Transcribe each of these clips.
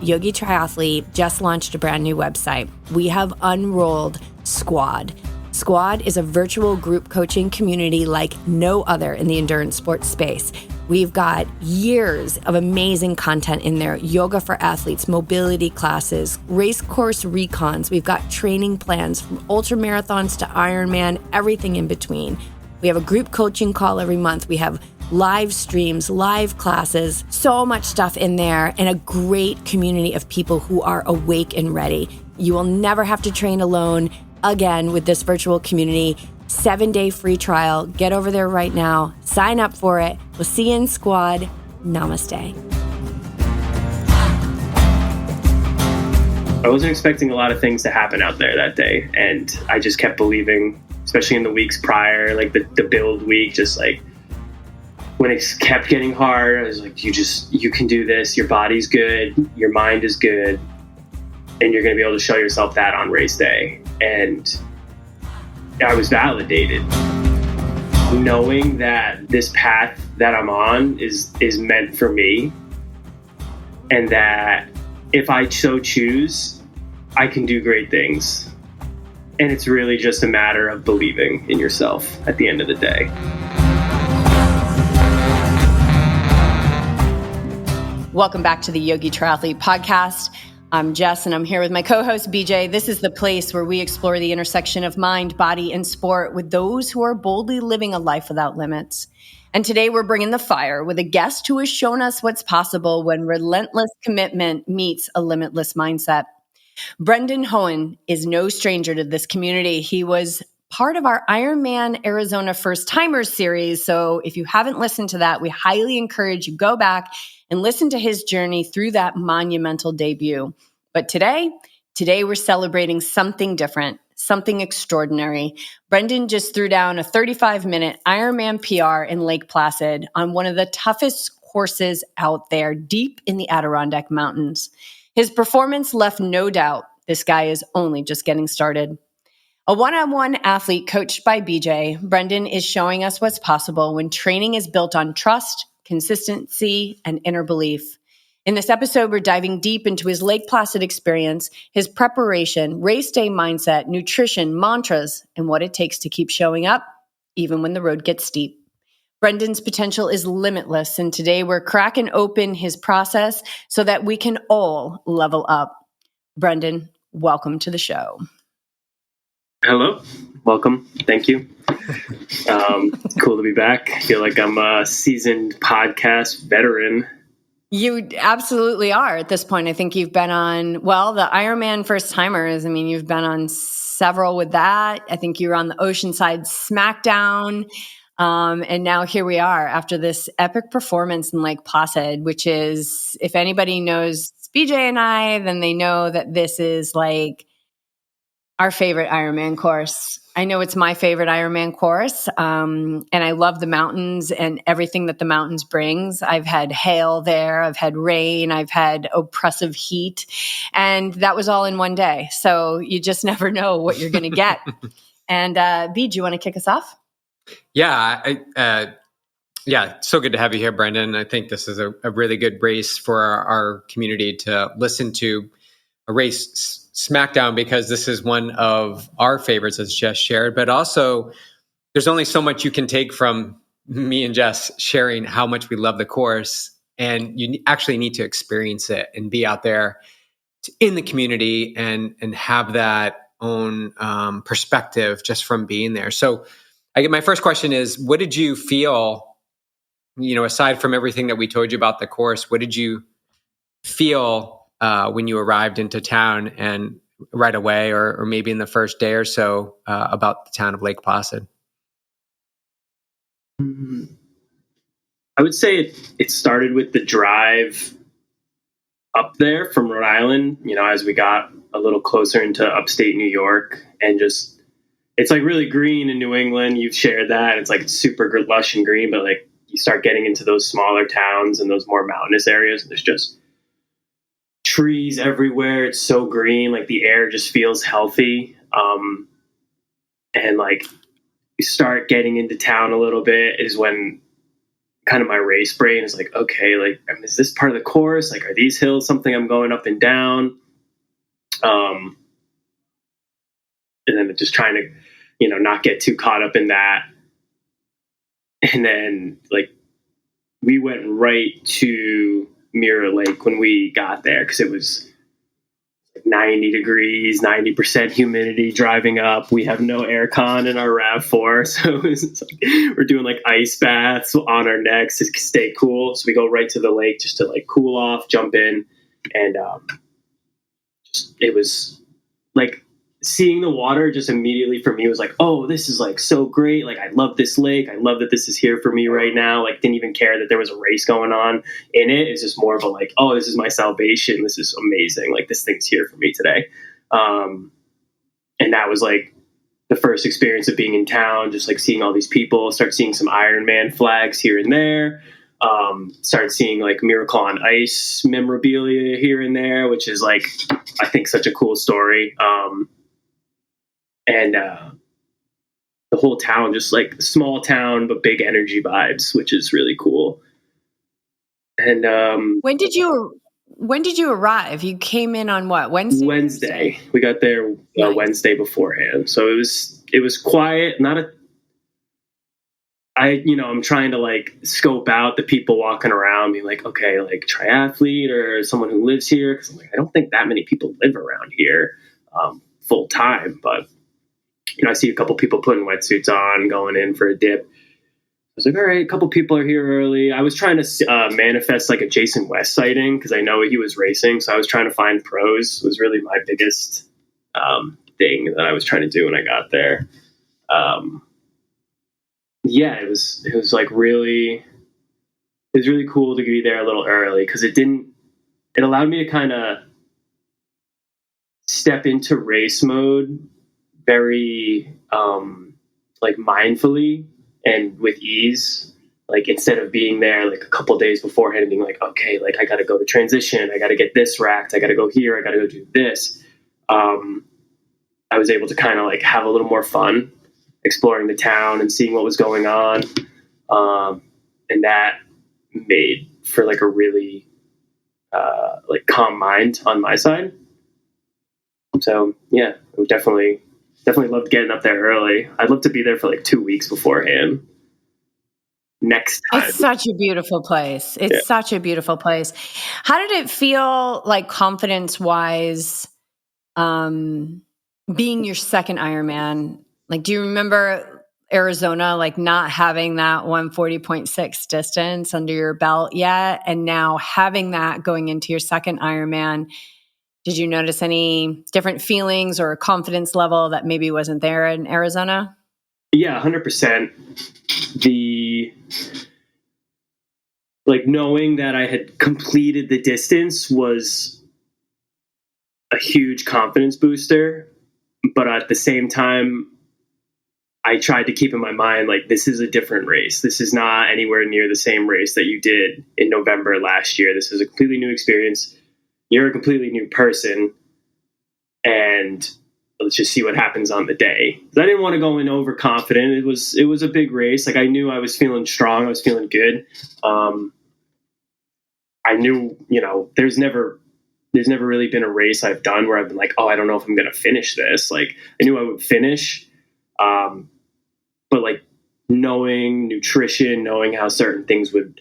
YogiTriathlete just launched a brand new website. We have unrolled Squad. Squad is a virtual group coaching community like no other in the endurance sports space. We've got years of amazing content in there. Yoga for athletes, mobility classes, race course recons. We've got training plans from ultra marathons to Ironman, everything in between. We have a group coaching call every month. We have live streams, live classes, so much stuff in there, and a great community of people who are awake and ready. You will never have to train alone again with this virtual community. 7-day free trial. Get over there right now. Sign up for it. We'll see you in Squad. Namaste. I wasn't expecting a lot of things to happen out there that day, and I just kept believing, especially in the weeks prior, like the build week, just like when it kept getting hard, I was like, you can do this. Your body's good. Your mind is good. And you're going to be able to show yourself that on race day. And I was validated, knowing that this path that I'm on is meant for me, and that if I so choose, I can do great things. And it's really just a matter of believing in yourself at the end of the day. Welcome back to the Yogi Triathlete podcast. I'm Jess, and I'm here with my co-host, BJ. This is the place where we explore the intersection of mind, body, and sport with those who are boldly living a life without limits. And today we're bringing the fire with a guest who has shown us what's possible when relentless commitment meets a limitless mindset. Brendan Hoehn is no stranger to this community. He was part of our Ironman Arizona First Timers series. So if you haven't listened to that, we highly encourage you go back and listen to his journey through that monumental debut. But today we're celebrating something different, something extraordinary. Brendan just threw down a 35-minute Ironman PR in Lake Placid on one of the toughest courses out there, deep in the Adirondack Mountains. His performance left no doubt this guy is only just getting started. A one-on-one athlete coached by BJ, Brendan is showing us what's possible when training is built on trust, consistency, and inner belief. In this episode, we're diving deep into his Lake Placid experience, his preparation, race day mindset, nutrition, mantras, and what it takes to keep showing up, even when the road gets steep. Brendan's potential is limitless, and today we're cracking open his process so that we can all level up. Brendan, welcome to the show. Hello. Welcome. Thank you. Cool to be back. I feel like I'm a seasoned podcast veteran. You absolutely are at this point. I think you've been on, the Ironman First Timers. I mean, you've been on several with that. I think you were on the Oceanside Smackdown. And now here we are after this epic performance in Lake Placid, which is, if anybody knows BJ and I, then they know that this is like our favorite Ironman course. I know it's my favorite Ironman course. And I love the mountains and everything that the mountains brings. I've had hail there. I've had rain. I've had oppressive heat. And that was all in one day. So you just never know what you're going to get. And B, do you want to kick us off? Yeah. So good to have you here, Brendan. I think this is a really good race for our community to listen to, a race Smackdown, because this is one of our favorites, as Jess shared, but also there's only so much you can take from me and Jess sharing how much we love the course, and you actually need to experience it and be out there in the community and have that own perspective just from being there. So my first question is, what did you feel, aside from everything that we told you about the course, what did you feel when you arrived into town and right away, or maybe in the first day or so, about the town of Lake Placid? I would say it started with the drive up there from Rhode Island, as we got a little closer into upstate New York, and just, it's like really green in New England. You've shared that. It's like super lush and green, but like you start getting into those smaller towns and those more mountainous areas, and there's just trees everywhere. It's so green, like the air just feels healthy. And like you start getting into town a little bit is when kind of my race brain is like, okay, like, is this part of the course? Like, are these hills something I'm going up and down? And then just trying to, not get too caught up in that. And then like we went right to Mirror Lake when we got there, because it was like 90 degrees, 90% humidity driving up. We have no aircon in our RAV4, so it was like, we're doing like ice baths on our necks to stay cool. So we go right to the lake just to like cool off, jump in, and it was like seeing the water just immediately for me was like, oh, this is like so great. Like, I love this lake. I love that this is here for me right now. Like, didn't even care that there was a race going on in it. It's just more of a like, oh, this is my salvation. This is amazing. Like, this thing's here for me today. And that was like the first experience of being in town, just like seeing all these people, start seeing some Ironman flags here and there. Start seeing like Miracle on Ice memorabilia here and there, which is like, I think, such a cool story. And the whole town, just like small town, but big energy vibes, which is really cool. And when did you arrive? You came in on what, Wednesday? Wednesday. We got there Wednesday beforehand, so it was quiet. I'm trying to like scope out the people walking around, being like, okay, like triathlete or someone who lives here, because I'm like, I don't think that many people live around here full time, but I see a couple people putting wetsuits on, going in for a dip. I was like, all right, a couple people are here early. I was trying to manifest like a Jason West sighting, because I know he was racing. So I was trying to find pros. It was really my biggest thing that I was trying to do when I got there. It was like really cool to be there a little early, because it allowed me to kind of step into race mode very like mindfully and with ease, like instead of being there like a couple days beforehand and being like, okay, like I got to go to transition, I got to get this racked, I got to go here, I got to go do this. I was able to kind of like have a little more fun exploring the town and seeing what was going on, and that made for like a really like calm mind on my side. So yeah, I definitely loved getting up there early. I'd love to be there for like 2 weeks beforehand. Next time. It's such a beautiful place. It's such a beautiful place. How did it feel like confidence wise, being your second Ironman? Like, do you remember Arizona, like not having that 140.6 distance under your belt yet? And now having that going into your second Ironman, did you notice any different feelings or confidence level that maybe wasn't there in Arizona? Yeah, 100%. Like knowing that I had completed the distance was a huge confidence booster. But at the same time, I tried to keep in my mind, like, this is a different race. This is not anywhere near the same race that you did in November last year. This is a completely new experience. You're a completely new person. And let's just see what happens on the day. I didn't want to go in overconfident. It was a big race. Like, I knew I was feeling strong. I was feeling good. I knew, there's never really been a race I've done where I've been like, oh, I don't know if I'm going to finish this. Like, I knew I would finish. But like knowing nutrition, knowing how certain things would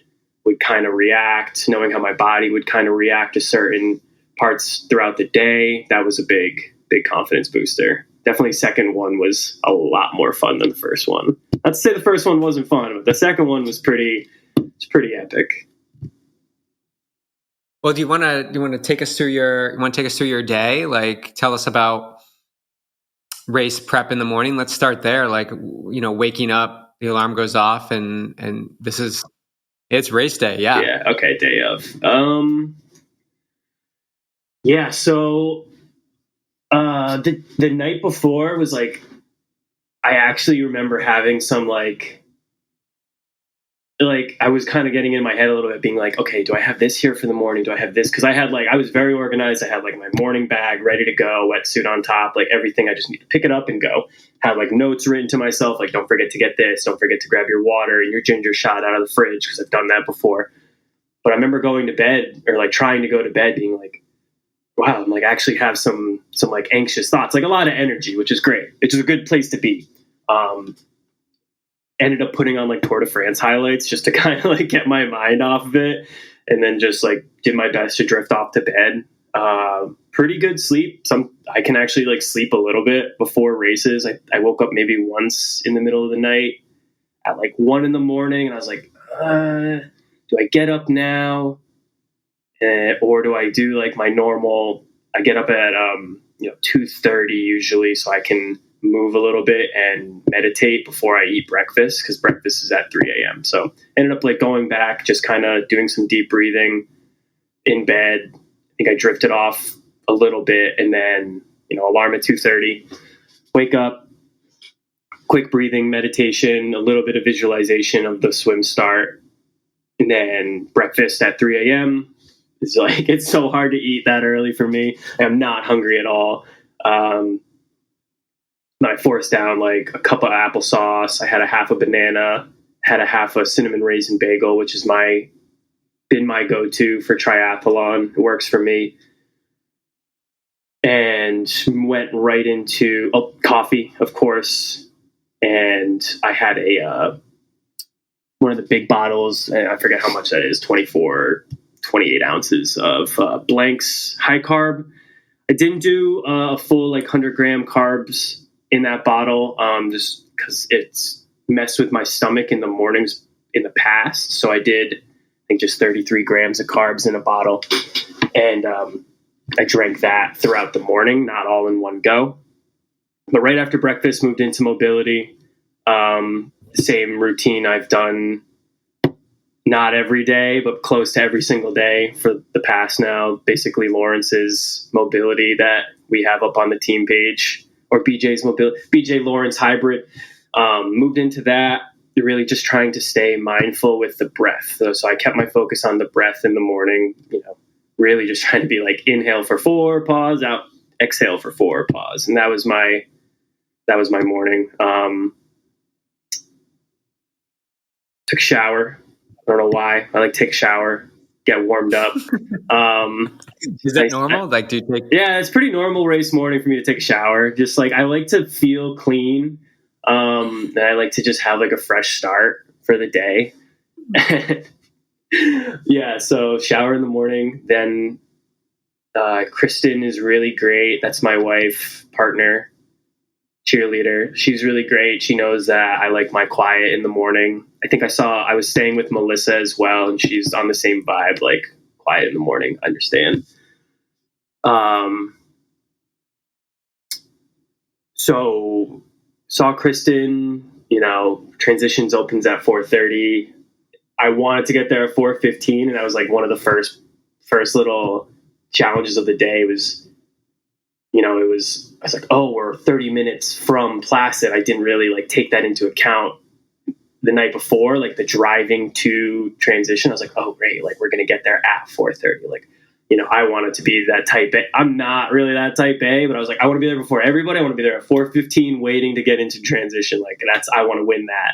kind of react, knowing how my body would kind of react to certain parts throughout the day, that was a big confidence booster. Definitely second one was a lot more fun than the first one. Not to say the first one wasn't fun, but the second one was pretty epic. Well, do you want to take us through your day? Like, tell us about race prep in the morning. Let's start there. Like, waking up, the alarm goes off, and it's race day. Yeah. Yeah. Okay. Day of. Yeah. So, the night before was like, I actually remember having some like like, I was kind of getting in my head a little bit, being like, okay, do I have this here for the morning? Do I have this? Because I was very organized. I had like my morning bag ready to go, wetsuit on top, like everything. I just need to pick it up and go. Had like notes written to myself, like, don't forget to get this. Don't forget to grab your water and your ginger shot out of the fridge, because I've done that before. But I remember going to bed, or like trying to go to bed, being like, wow, I'm like, I actually have some like anxious thoughts, like a lot of energy, which is great. It's a good place to be. Ended up putting on like Tour de France highlights just to kind of like get my mind off of it. And then just like did my best to drift off to bed. Pretty good sleep. I can actually like sleep a little bit before races. I woke up maybe once in the middle of the night at like 1 a.m. and I was like, do I get up now? Or do I do like my normal, I get up at 2:30 usually, so I can move a little bit and meditate before I eat breakfast, because breakfast is at 3 a.m. So ended up like going back, just kind of doing some deep breathing in bed. I think I drifted off a little bit, and then, alarm at 2:30, wake up, quick breathing, meditation, a little bit of visualization of the swim start, and then breakfast at 3 a.m. It's like, it's so hard to eat that early for me. I'm not hungry at all. I forced down like a cup of applesauce. I had a half a banana, had a half a cinnamon raisin bagel, which is been my go-to for triathlon. It works for me. And went right into coffee, of course. And I had one of the big bottles, and I forget how much that is, 28 ounces of Blank's high carb. I didn't do a full like 100-gram carbs in that bottle, just because it's messed with my stomach in the mornings in the past. So I did, I think, just 33 grams of carbs in a bottle. And I drank that throughout the morning, not all in one go. But right after breakfast, moved into mobility. Same routine I've done, not every day, but close to every single day for the past now. Basically Lawrence's mobility that we have up on the team page, or BJ's mobility, BJ Lawrence hybrid. Moved into that, really just trying to stay mindful with the breath. So I kept my focus on the breath in the morning, really just trying to be like, inhale for 4, pause, out, exhale for 4, pause. And that was my morning. Took a shower. I don't know why. I like take a shower, get warmed up. Is that normal? Like, do you take? Yeah, it's pretty normal race morning for me to take a shower. Just like, I like to feel clean. And I like to just have like a fresh start for the day. Yeah. So shower in the morning. Then, Kristen is really great. That's my wife, partner, cheerleader. She's really great. She knows that I like my quiet in the morning. I think I was staying with Melissa as well, and she's on the same vibe, like quiet in the morning. I understand. So saw Kristen, transitions opens at 4:30. I wanted to get there at 4:15, and that was like one of the first little challenges of the day. Was, I was like, oh, we're 30 minutes from Placid. I didn't really like take that into account the night before, like the driving to transition. I was like, oh, great. Like, we're going to get there at 4:30. Like, I wanted to be that type A. I'm not really that type A, but I was like, I want to be there before everybody. I want to be there at 4:15 waiting to get into transition. Like, I want to win that.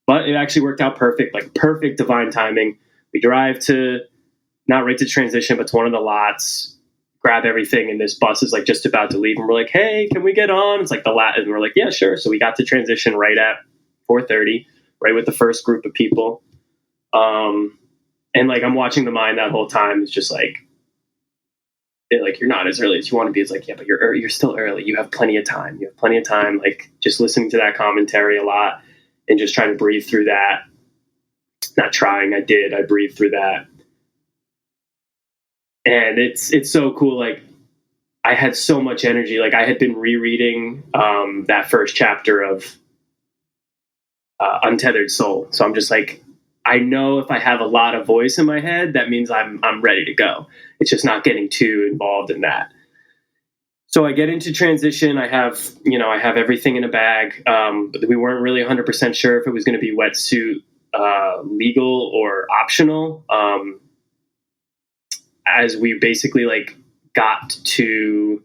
But it actually worked out perfect, like perfect divine timing. We drive to, not right to transition, but to one of the lots, grab everything, and this bus is like just about to leave, and we're like, hey, can we get on? It's like the lot, and we're like, yeah, sure. So we got to transition right at 4:30, right with the first group of people. And like, I'm watching the mind that whole time. It's just like, they're like, you're not as early as you want to be. It's like, yeah, but you're still early. You have plenty of time. Like, just listening to that commentary a lot and just trying to breathe through that. Not trying, I breathed through that. And it's so cool. Like, I had so much energy. Like, I had been rereading that first chapter of Untethered Soul. So I'm just like, I know if I have a lot of voice in my head, that means I'm ready to go. It's just not getting too involved in that. So I get into transition. I have everything in a bag. But we weren't really 100% sure if it was going to be wetsuit legal or optional. As we basically like got to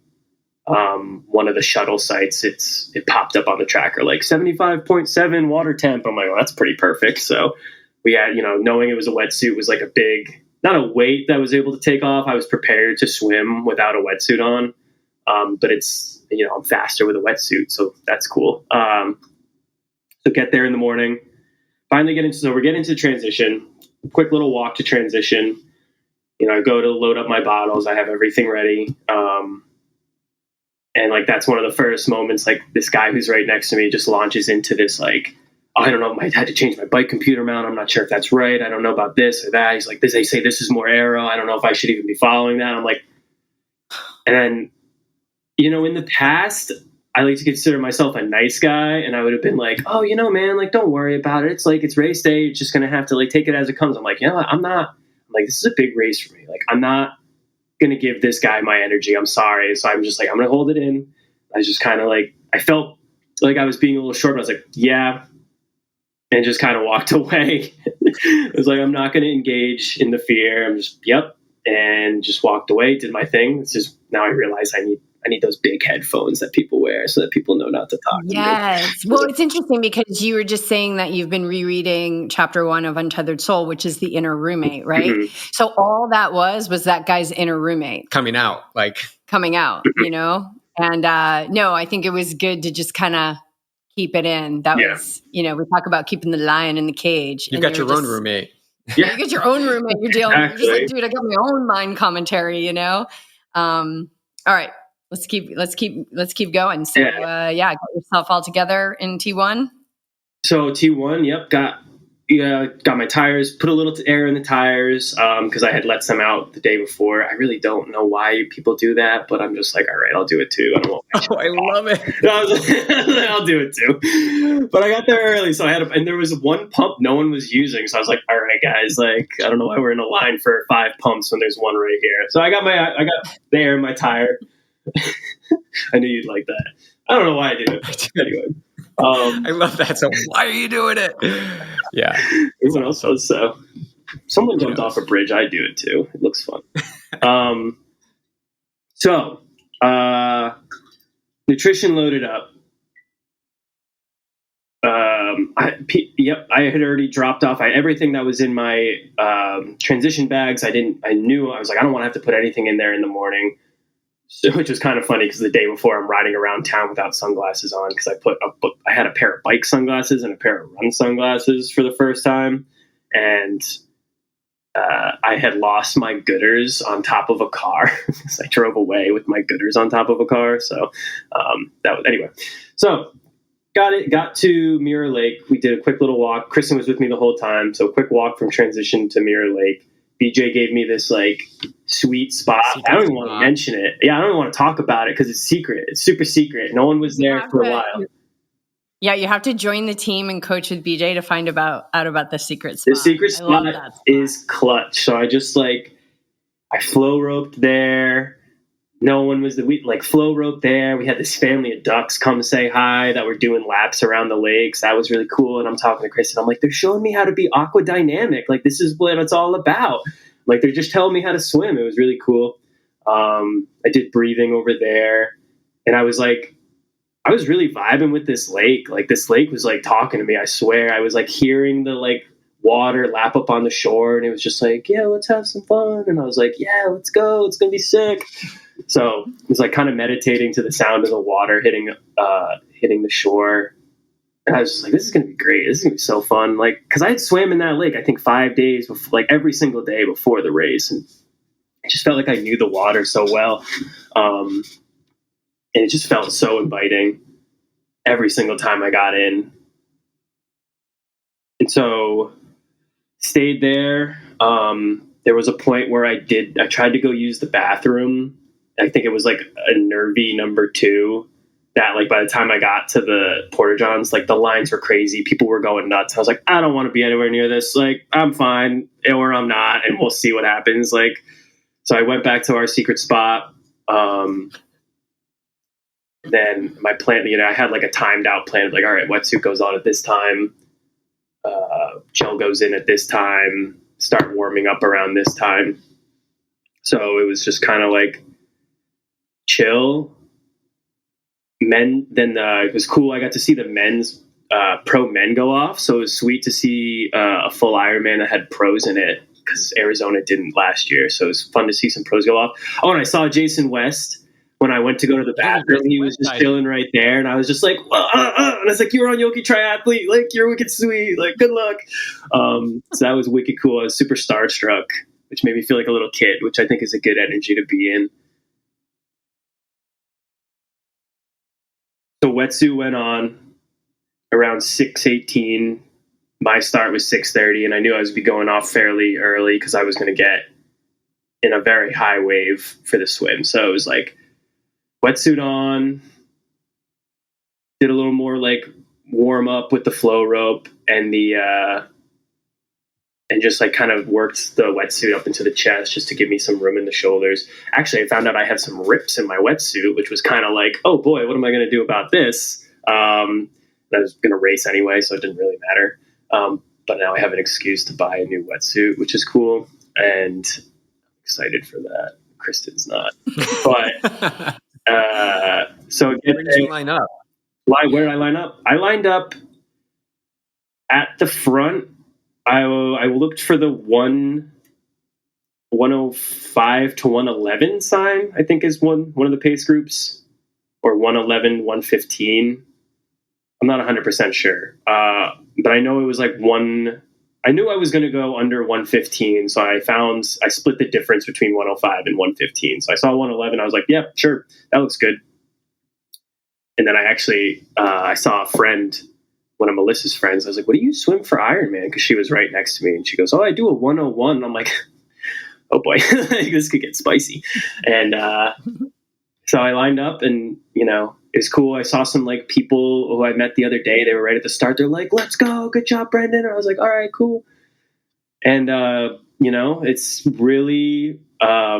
one of the shuttle sites, it popped up on the tracker like 75.7 water temp. I'm like, well, that's pretty perfect. So we had, knowing it was a wetsuit was like a big, not a weight that I was able to take off. I was prepared to swim without a wetsuit on. But it's, I'm faster with a wetsuit, so that's cool. So get there in the morning, finally so we're getting to transition, quick little walk to transition. I go to load up my bottles. I have everything ready. And like, that's one of the first moments, like this guy who's right next to me just launches into this, like, oh, I don't know, I had to change my bike computer mount. I'm not sure if that's right. I don't know about this or that. He's like, they say this is more aero. I don't know if I should even be following that. I'm like, and then, in the past, I like to consider myself a nice guy, and I would have been like, oh, man, like, don't worry about it. It's like, it's race day. You're just going to have to like take it as it comes. I'm like, I'm like, this is a big race for me. Like, I'm not going to give this guy my energy. I'm sorry. So I'm just like, I'm going to hold it in. I was just kind of like, I felt like I was being a little short. I was like, yeah. And just kind of walked away. I was like, I'm not going to engage in the fear. I'm just, yep. And just walked away, did my thing. It's just, now I realize I need those big headphones that people wear so that people know not to talk to me. Yes. Well, it's interesting because you were just saying that you've been rereading chapter 1 of Untethered Soul, which is the inner roommate, right? Mm-hmm. So all that was that guy's inner roommate coming out. And no, I think it was good to just kind of keep it in. That was, we talk about keeping the lion in the cage. You got your own roommate. Yeah. You get your own roommate. You're dealing with. You're just like, dude, I got my own mind commentary, All right. Let's keep going. So, got yourself all together in T1. So T1, yep. Got my tires, put a little air in the tires because I had let some out the day before. I really don't know why people do that, but I'm just like, all right, I'll do it too. I love it. I'll do it too. But I got there early, so and there was one pump no one was using. So I was like, all right, guys, like, I don't know why we're in a line for 5 pumps when there's one right here. So I got the air in my tire. I knew you'd like that. I don't know why I did it. Anyway. I love that. So why are you doing it? Yeah. Everyone else does so. Someone jumped off a bridge. I do it too. It looks fun. So nutrition loaded up. I had already dropped off everything that was in my transition bags. I was like, I don't want to have to put anything in there in the morning. So, which was kind of funny because the day before I'm riding around town without sunglasses on because I had a pair of bike sunglasses and a pair of run sunglasses for the first time, and I had lost my gooders on top of a car. So I drove away with my gooders on top of a car. So anyway. So got to Mirror Lake. We did a quick little walk. Kristen was with me the whole time. So quick walk from transition to Mirror Lake. BJ gave me this like sweet spot. I don't even want to mention it. Yeah, I don't even want to talk about it because it's secret. It's super secret. No one was there for a while. Yeah, you have to join the team and coach with BJ to find out about the secret spot. The secret spot is clutch. So I just I flow roped there. No one was flow rope there. We had this family of ducks come say hi that were doing laps around the lakes. That was really cool. And I'm talking to Kristen. I'm like, they're showing me how to be aquadynamic. Like, this is what it's all about. Like, they're just telling me how to swim. It was really cool. I did breathing over there. And I was really vibing with this lake. Like, this lake was talking to me. I swear. I was hearing the water lap up on the shore. And it was just yeah, let's have some fun. And I was like, yeah, let's go. It's going to be sick. So it was kind of meditating to the sound of the water hitting the shore. And I was just like, this is going to be great. This is going to be so fun. Because I had swam in that lake, I think 5 days before, every single day before the race. And I just felt like I knew the water so well. And it just felt so inviting every single time I got in. And so stayed there. There was a point where I tried to go use the bathroom. I think it was a nervy number 2 that by the time I got to the Porta-Johns, the lines were crazy. People were going nuts. I was like, I don't want to be anywhere near this. I'm fine or I'm not. And we'll see what happens. So I went back to our secret spot. Then my plan, I had a timed out plan of all right, wetsuit goes on at this time. gel goes in at this time, start warming up around this time. So it was just kind of like chill. Then it was cool. I got to see the men's pro men go off. So it was sweet to see a full Ironman that had pros in it, because Arizona didn't last year. So it was fun to see some pros go off. Oh, and I saw Jason West when I went to go to the bathroom. He was just chilling right there. And I was just like, and I was like, you were on YogiTriathlete. Like, you're wicked sweet. Like, good luck. So that was wicked cool. I was super starstruck, which made me feel like a little kid, which I think is a good energy to be in. So wetsuit went on around 6:18. My start was 6:30, and I knew I was be going off fairly early because I was going to get in a very high wave for the swim. So it was like wetsuit on, did a little more like warm up with the flow rope and and just like kind of worked the wetsuit up into the chest just to give me some room in the shoulders. Actually, I found out I had some rips in my wetsuit, which was kind of like, oh boy, what am I going to do about this? I was going to race anyway, so it didn't really matter. But now I have an excuse to buy a new wetsuit, which is cool. And I'm excited for that. Kristen's not. But so where did you line up? Where did I line up? I lined up at the front. I looked for the 105 to 111 sign, I think is one of the pace groups, or 111, 115. I'm not 100% sure. But I know it was like I knew I was going to go under 115. So I split the difference between 105 and 115. So I saw 111. I was like, yeah, sure. That looks good. And then I saw a friend, one of Melissa's friends. I was like, what do you swim for Ironman? Because she was right next to me. And she goes, oh, I do a 101. And I'm like, oh boy, this could get spicy. And so I lined up, and, it was cool. I saw some like people who I met the other day. They were right at the start. They're like, let's go. Good job, Brendan. And I was like, all right, cool. And, it's really, I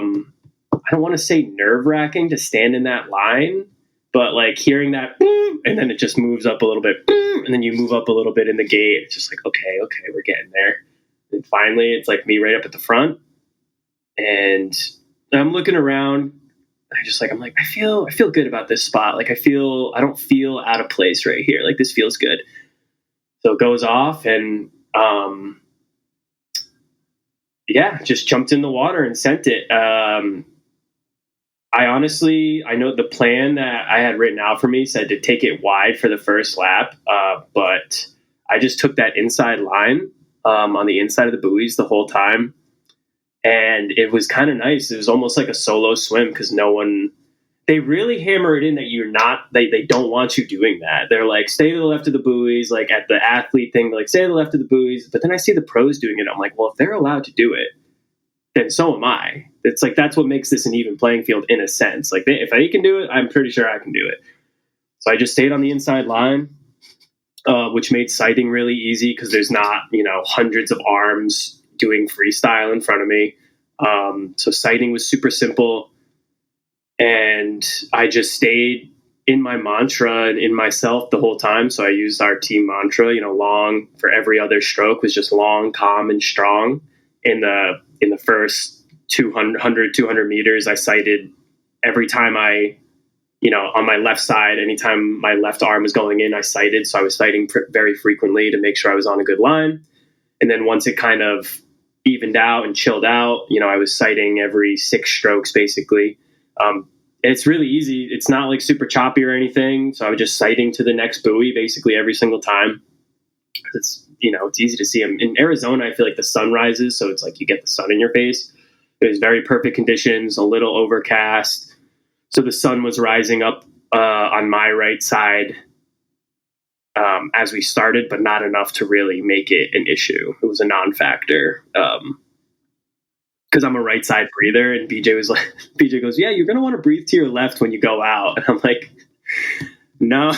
don't want to say nerve wracking to stand in that line, but like hearing that, and then it just moves up a little bit, and then you move up a little bit in the gate. It's just like, okay, we're getting there. And finally it's like me right up at the front, and I'm looking around. I'm like, I feel good about this spot. Like, I don't feel out of place right here. Like, this feels good. So it goes off, and just jumped in the water and sent it. I know the plan that I had written out for me said to take it wide for the first lap, but I just took that inside line on the inside of the buoys the whole time. And it was kind of nice. It was almost like a solo swim, because they really hammer it in that they don't want you doing that. They're like, stay to the left of the buoys, like at the athlete thing, they're like, stay to the left of the buoys. But then I see the pros doing it. I'm like, well, if they're allowed to do it, then so am I. It's like, that's what makes this an even playing field in a sense. Like, if they can do it, I'm pretty sure I can do it. So I just stayed on the inside line, which made sighting really easy, because there's not, hundreds of arms doing freestyle in front of me. So sighting was super simple, and I just stayed in my mantra and in myself the whole time. So I used our team mantra, long for every other stroke was just long, calm, and strong. In the first 200 meters, I sighted every time on my left side, anytime my left arm was going in, I sighted. So I was sighting very frequently to make sure I was on a good line. And then once it kind of evened out and chilled out, I was sighting every 6 strokes basically. It's really easy. It's not like super choppy or anything. So I was just sighting to the next buoy basically every single time. It's, it's easy to see them. In Arizona, I feel like the sun rises, so it's like you get the sun in your face. It was very perfect conditions, a little overcast. So the sun was rising up on my right side as we started, but not enough to really make it an issue. It was a non-factor. Because I'm a right side breather, and BJ goes, yeah, you're going to want to breathe to your left when you go out. And I'm like, no,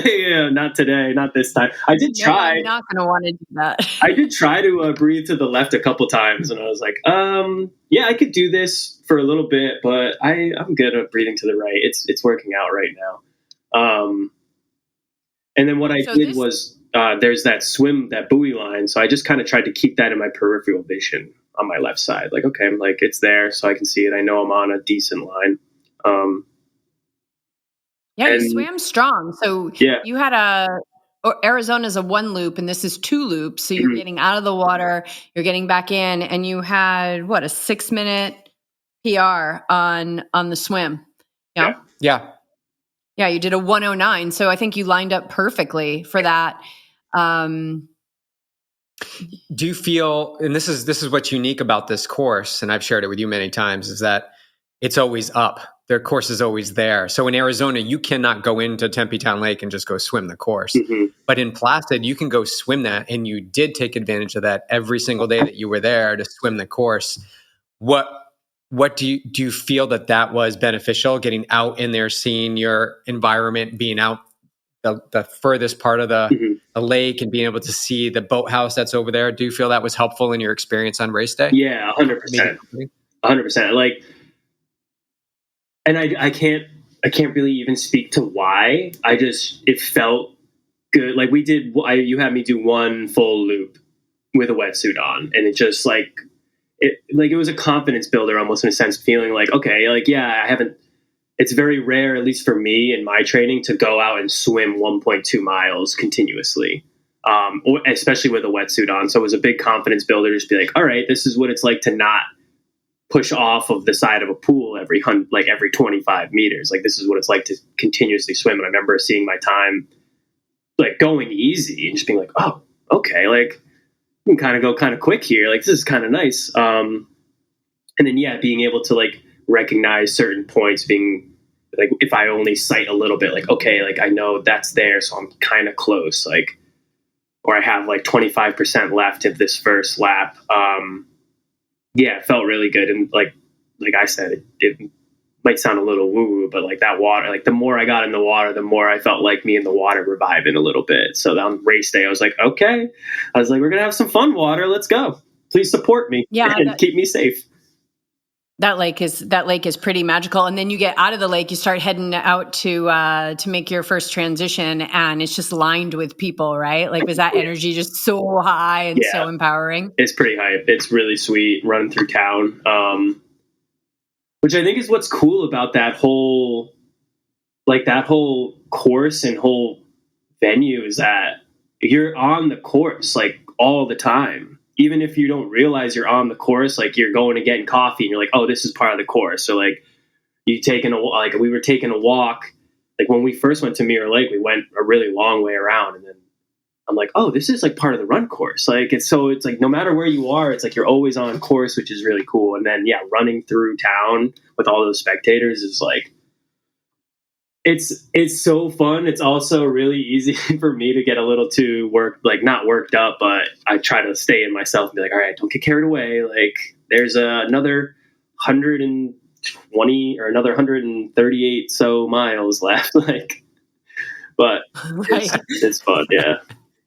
yeah, not today, not this time. I did try. I'm not going to want to do that. I did try to breathe to the left a couple times, and I was like, yeah, I could do this for a little bit, but I'm good at breathing to the right. It's working out right now. And then what I did was there's that buoy line. So I just kind of tried to keep that in my peripheral vision on my left side. Like, okay, I'm like, it's there so I can see it. I know I'm on a decent line. You swam strong. So you had Arizona's a 1 loop and this is 2 loops. So you're getting out of the water, you're getting back in, and you had a 6-minute PR on the swim. Yeah. Yeah, you did a 1:09. So I think you lined up perfectly for that. Do you feel, and this is what's unique about this course, and I've shared it with you many times, is that it's always up. Their course is always there. So in Arizona, you cannot go into Tempe Town Lake and just go swim the course. But in Placid, you can go swim that, and you did take advantage of that every single day that you were there to swim the course. What do you feel that was beneficial, getting out in there, seeing your environment, being out the furthest part of the lake and being able to see the boathouse that's over there? Do you feel that was helpful in your experience on race day? Yeah, 100%. 100%. Like, and I can't really even speak to why. It felt good. Like you had me do 1 full loop with a wetsuit on, and it just it was a confidence builder almost, in a sense, feeling like, okay, like, yeah, it's very rare, at least for me in my training, to go out and swim 1.2 miles continuously, especially with a wetsuit on. So it was a big confidence builder to just be like, all right, this is what it's like to not push off of the side of a pool every 25 meters. Like, this is what it's like to continuously swim. And I remember seeing my time like going easy and just being like, oh, okay, like, you can kind of go kind of quick here. Like, this is kind of nice. And then, being able to like recognize certain points, being like, if I only sight a little bit, like, okay, like, I know that's there, so I'm kind of close, like, or I have like 25% left of this first lap. It felt really good. And like I said, it might sound a little woo-woo, but like that water, like the more I got in the water, the more I felt like me and the water reviving a little bit. So on race day, I was like, okay, we're going to have some fun water. Let's go. Please support me and keep me safe. That lake is pretty magical. And then you get out of the lake, you start heading out to make your first transition, and it's just lined with people, right? Like, was that energy just so high and so empowering? It's pretty hype. It's really sweet running through town. Which I think is what's cool about that whole course and whole venue, is that you're on the course like all the time. Even if you don't realize you're on the course, like, you're going to get coffee and you're like, oh, this is part of the course. So like, we were taking a walk. Like, when we first went to Mirror Lake, we went a really long way around, and then I'm like, oh, this is like part of the run course. Like, it's like, no matter where you are, it's like you're always on course, which is really cool. And then, running through town with all those spectators is like, it's so fun. It's also really easy for me to get a little too not worked up, but I try to stay in myself and be like, all right, don't get carried away. Like, there's another 120 or another 138 so miles left. Like, but it's fun. Yeah.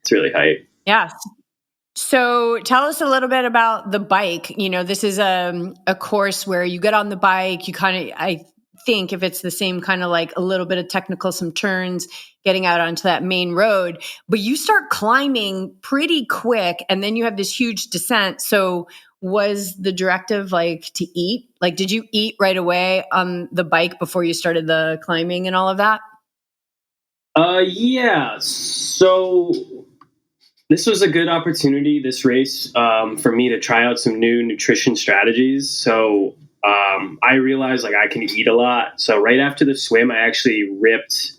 It's really hype. Yeah. So tell us a little bit about the bike. This is a course where you get on the bike, you I think, if it's the same kind of like a little bit of technical, some turns, getting out onto that main road, but you start climbing pretty quick, and then you have this huge descent. So was the directive like to eat? Like, did you eat right away on the bike before you started the climbing and all of that? Yeah. So this was a good opportunity, this race, for me to try out some new nutrition strategies. So I realized like I can eat a lot. So right after the swim, I actually ripped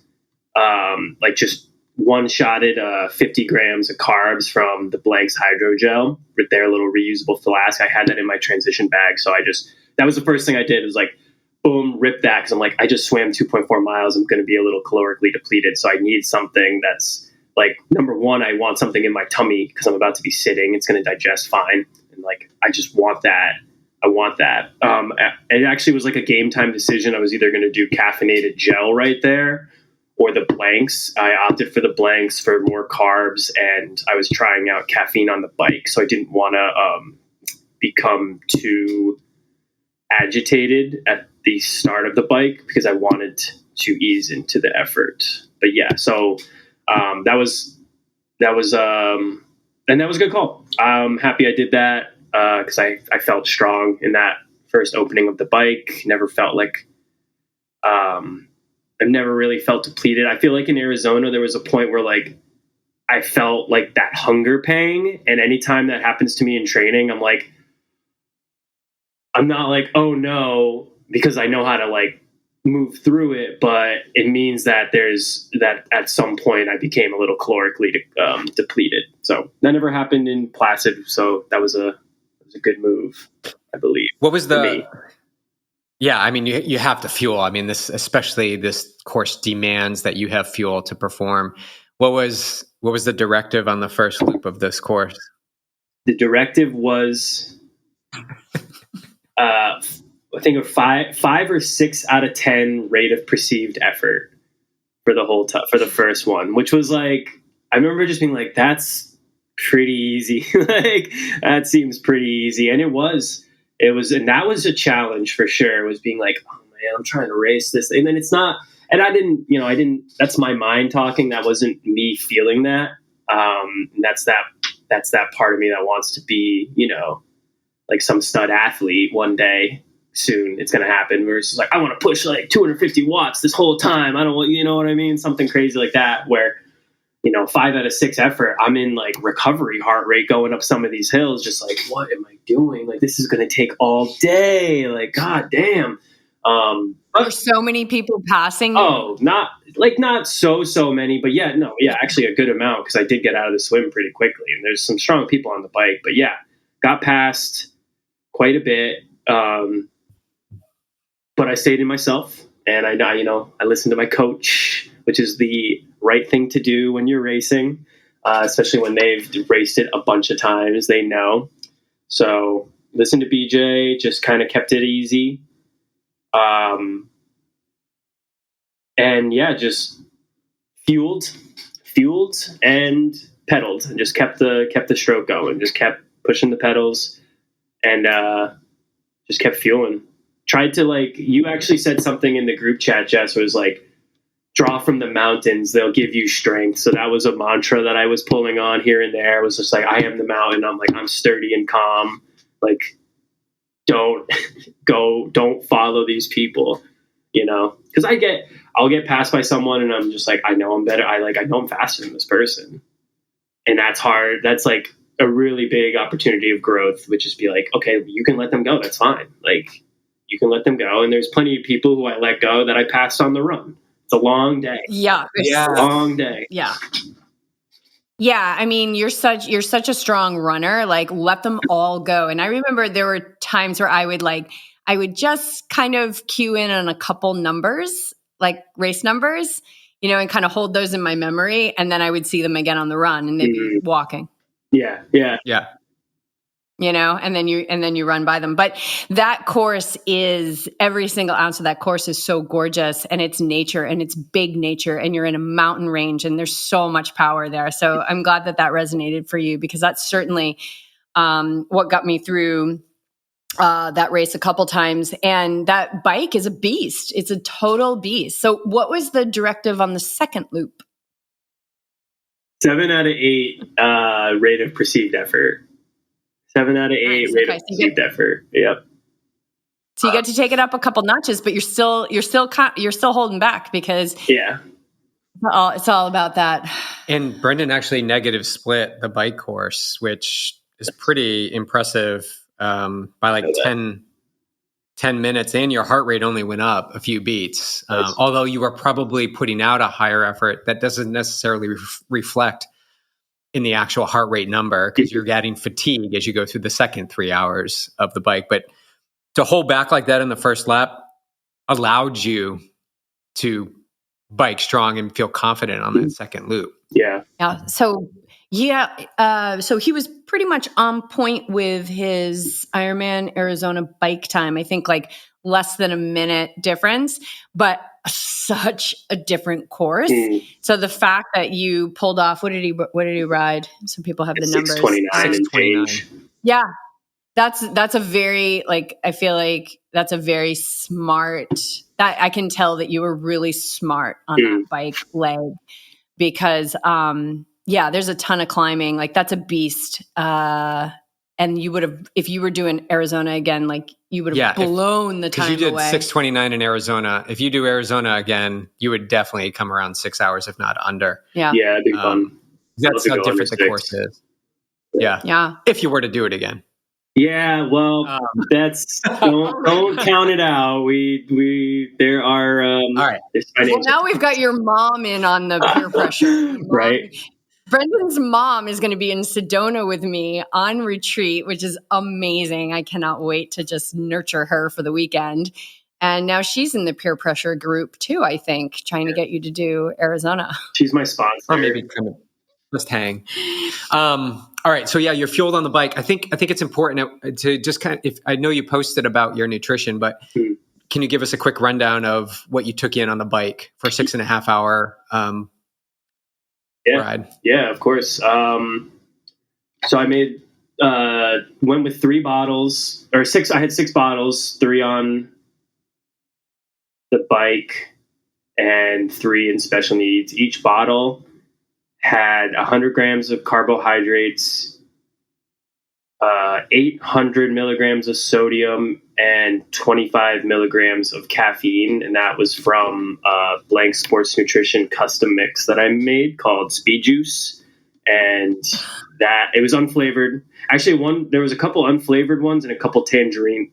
just one-shotted 50 grams of carbs from the Blanks hydrogel with their little reusable flask. I had that in my transition bag. So that was the first thing I did, was like, boom, rip that. Cause I'm like, I just swam 2.4 miles. I'm going to be a little calorically depleted. So I need something that's like, number one, I want something in my tummy because I'm about to be sitting. It's going to digest fine. And like, I just want that. I want that. It actually was like a game time decision. I was either going to do caffeinated gel right there or the Blanks. I opted for the Blanks for more carbs, and I was trying out caffeine on the bike. So I didn't want to become too agitated at the start of the bike because I wanted to ease into the effort. But yeah, so that was that was and that was a good call. I'm happy I did that because I felt strong in that first opening of the bike. Never felt like I've never really felt depleted. I feel like in Arizona there was a point where like I felt like that hunger pang, and anytime that happens to me in training, I'm like, I'm not like, oh no, because I know how to like move through it, but it means that there's that at some point I became a little calorically depleted. So that never happened in Placid, so that was a good move, I believe. What was the? Yeah, I mean, you have to fuel. I mean, especially this course demands that you have fuel to perform. What was the directive on the first loop of this course? The directive was, I think a 5 or 6 out of 10 rate of perceived effort for the whole for the first one, which was like, I remember just being like, that's pretty easy. Like that seems pretty easy, and it was, and that was a challenge for sure. It was being like, oh man, I'm trying to race this, and then it's not. And I didn't. That's my mind talking. That wasn't me feeling that. That's that part of me that wants to be, like some stud athlete one day. Soon it's going to happen where it's just like, I want to push like 250 watts this whole time. I don't want, you know what I mean? Something crazy like that where, 5 out of 6 effort, I'm in like recovery heart rate going up some of these hills. Just like, what am I doing? Like, this is going to take all day. Like, God damn. There's so many people passing. Oh, not so many, but actually a good amount. Cause I did get out of the swim pretty quickly and there's some strong people on the bike, but yeah, got past quite a bit. But I stayed in myself, and I listened to my coach, which is the right thing to do when you're racing, especially when they've raced it a bunch of times. They know. So listen to BJ, just kind of kept it easy. And yeah, just fueled and pedaled, and just kept the stroke going, just kept pushing the pedals, and just kept fueling. Tried to, like, you actually said something in the group chat, Jess, was like, draw from the mountains, they'll give you strength. So that was a mantra that I was pulling on here and there. It was just like, I am the mountain. I'm like, I'm sturdy and calm. Like, don't follow these people, because I'll get passed by someone and I'm just like, I know I'm better. I know I'm faster than this person. And that's hard. That's like a really big opportunity of growth, which is be like, okay, you can let them go. That's fine. Like, you can let them go. And there's plenty of people who I let go that I passed on the run. It's a long day. Yeah. It's a long day. Yeah. Yeah. I mean, you're such a strong runner. Like, let them all go. And I remember there were times where I would just kind of cue in on a couple numbers, like race numbers, and kind of hold those in my memory. And then I would see them again on the run and they'd be walking. Yeah. Yeah. Yeah. And then you run by them. But that course every single ounce of that course is so gorgeous, and it's nature, and it's big nature, and you're in a mountain range, and there's so much power there. So I'm glad that resonated for you, because that's certainly what got me through that race a couple times. And that bike is a beast. It's a total beast. So what was the directive on the second loop? 7 out of 8 rate of perceived effort. 7 out of 8 rate of perceived effort. Yep. So you get to take it up a couple notches, but you're still holding back, because it's all about that. And Brendan actually negative split the bike course, which is pretty impressive, by like 10 minutes, and your heart rate only went up a few beats. Nice. Although you were probably putting out a higher effort, that doesn't necessarily reflect in the actual heart rate number, because you're getting fatigue as you go through the second 3 hours of the bike. But to hold back like that in the first lap allowed you to bike strong and feel confident on that second loop. Yeah. Yeah. So he was pretty much on point with his Ironman Arizona bike time. I think like less than a minute difference, but such a different course. So the fact that you pulled off, what did he ride? So people have the numbers. 6:29 and change. Yeah. That's a very, like, I feel like that's a very smart, that I can tell that you were really smart on that bike leg, because, Yeah, there's a ton of climbing. Like that's a beast. And you would have, if you were doing Arizona again, like you would have blown the time away. Because you did 6:29 in Arizona. If you do Arizona again, you would definitely come around 6 hours, if not under. Yeah. Yeah, it'd be fun. That's how different the course is. Yeah. Yeah. If you were to do it again. Yeah, well, that's don't count it out. There are all right. Well, now we've got your mom in on the peer pressure, right? Brendan's mom is going to be in Sedona with me on retreat, which is amazing. I cannot wait to just nurture her for the weekend. And now she's in the peer pressure group too, I think, trying to get you to do Arizona. She's my sponsor. Or maybe kind of just hang. All right. So yeah, you're fueled on the bike. I think it's important to just kind of, if I know you posted about your nutrition, but can you give us a quick rundown of what you took in on the bike for a 6.5 hour ride? Yeah, of course. So I went with 3 bottles or 6. I had 6 bottles, 3 on the bike and 3 in special needs. Each bottle had 100 grams of carbohydrates, 800 milligrams of sodium, and 25 milligrams of caffeine. And that was from Blank Sports Nutrition custom mix that I made called Speed Juice. And that it was unflavored. Actually, there was a couple unflavored ones and a couple tangerine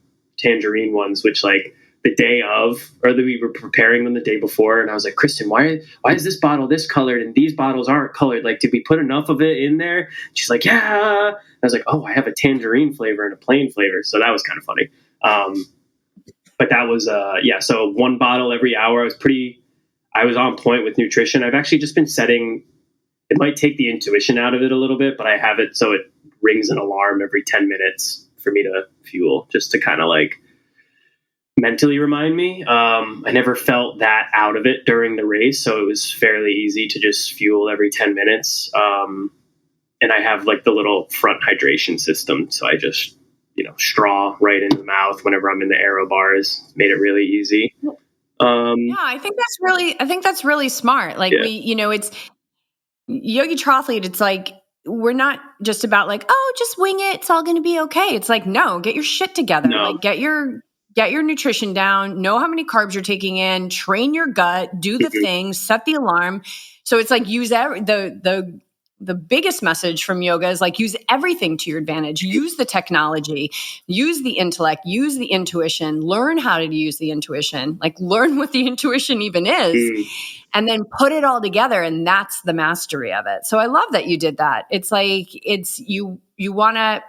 ones, which like the day of, or that we were preparing them the day before. And I was like, Kristen, why is this bottle this colored and these bottles aren't colored? Like, did we put enough of it in there? She's like, yeah. I was like, oh, I have a tangerine flavor and a plain flavor. So that was kind of funny. But that was, so 1 bottle every hour. I was on point with nutrition. I've actually just been setting, it might take the intuition out of it a little bit, but I have it so it rings an alarm every 10 minutes for me to fuel, just to kind of like mentally remind me. I never felt that out of it during the race, so it was fairly easy to just fuel every 10 minutes. And I have like the little front hydration system, so I just, straw right in the mouth whenever I'm in the aero bars. Made it really easy. I think that's really smart. Like it's YogiTriathlete. It's like, we're not just about like, oh, just wing it, it's all going to be okay. It's like, no, get your shit together. No. Like get your nutrition down, know how many carbs you're taking in, train your gut, do the things, set the alarm. So it's like use the biggest message from yoga is like use everything to your advantage. Use the technology, use the intellect, use the intuition, learn how to use the intuition, like learn what the intuition even is, and then put it all together. And that's the mastery of it. So I love that you did that. It's like, you want to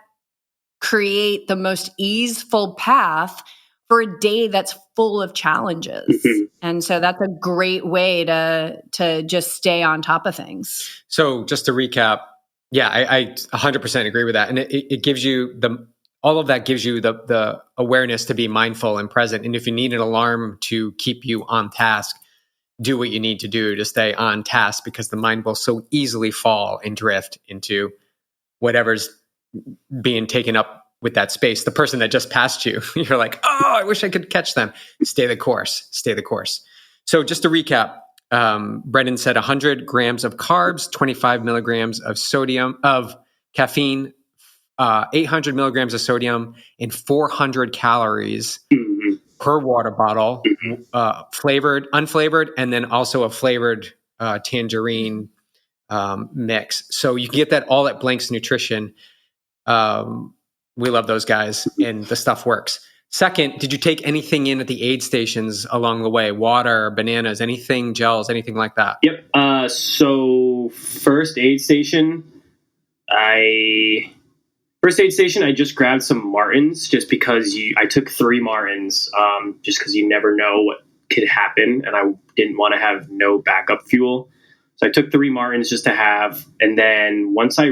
create the most easeful path for a day that's full of challenges. And so that's a great way to just stay on top of things. So just to recap, I 100% agree with that. And it gives you all of that gives you the awareness to be mindful and present. And if you need an alarm to keep you on task, do what you need to do to stay on task, because the mind will so easily fall and drift into whatever's being taken up with that space. The person that just passed you, you're like, oh, I wish I could catch them. Stay the course. So just to recap, Brendan said 100 grams of carbs, 25 milligrams of caffeine, 800 milligrams of sodium, and 400 calories per water bottle, flavored, unflavored, and then also a flavored tangerine mix. So you can get that all at Blank's Nutrition. We love those guys, and the stuff works. Second, did you take anything in at the aid stations along the way? Water, bananas, anything, gels, anything like that? Yep. So first aid station, I just grabbed some Martins, just because I took 3 Martins, just because you never know what could happen, and I didn't want to have no backup fuel. So I took 3 Martins just to have, and then once I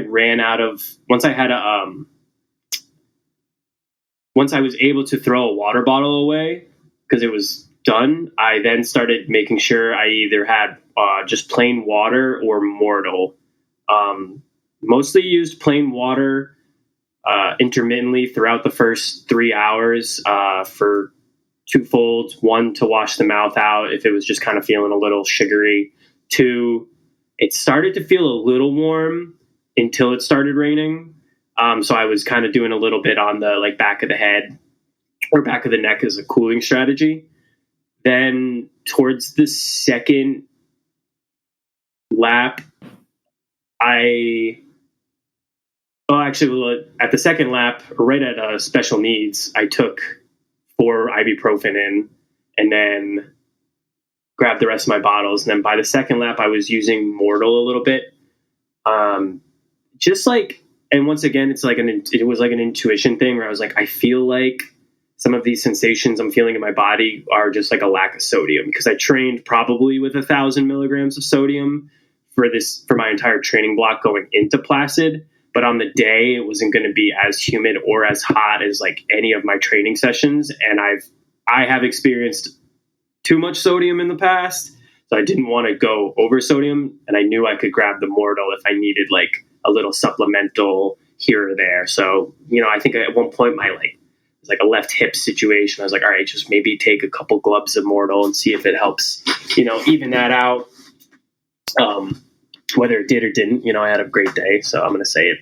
was able to throw a water bottle away because it was done, I then started making sure I either had just plain water or Mortal. Mostly used plain water intermittently throughout the first 3 hours for 2 folds. 1, to wash the mouth out if it was just kind of feeling a little sugary. 2, it started to feel a little warm until it started raining. So I was kind of doing a little bit on the like back of the head or back of the neck as a cooling strategy. Then towards the second lap, at the second lap, right at special needs, I took 4 ibuprofen in and then grabbed the rest of my bottles. And then by the second lap, I was using Mortal a little bit. Just like, and once again, it was like an intuition thing where I was like, I feel like some of these sensations I'm feeling in my body are just like a lack of sodium, because I trained probably with 1,000 milligrams of sodium for my entire training block going into Placid. But on the day, it wasn't going to be as humid or as hot as like any of my training sessions. And I have experienced too much sodium in the past, so I didn't want to go over sodium. And I knew I could grab the Mortal if I needed like a little supplemental here or there. So, I think at one point it was like a left hip situation. I was like, all right, just maybe take a couple globs of Mortal and see if it helps, even that out. Whether it did or didn't, I had a great day, so I'm going to say it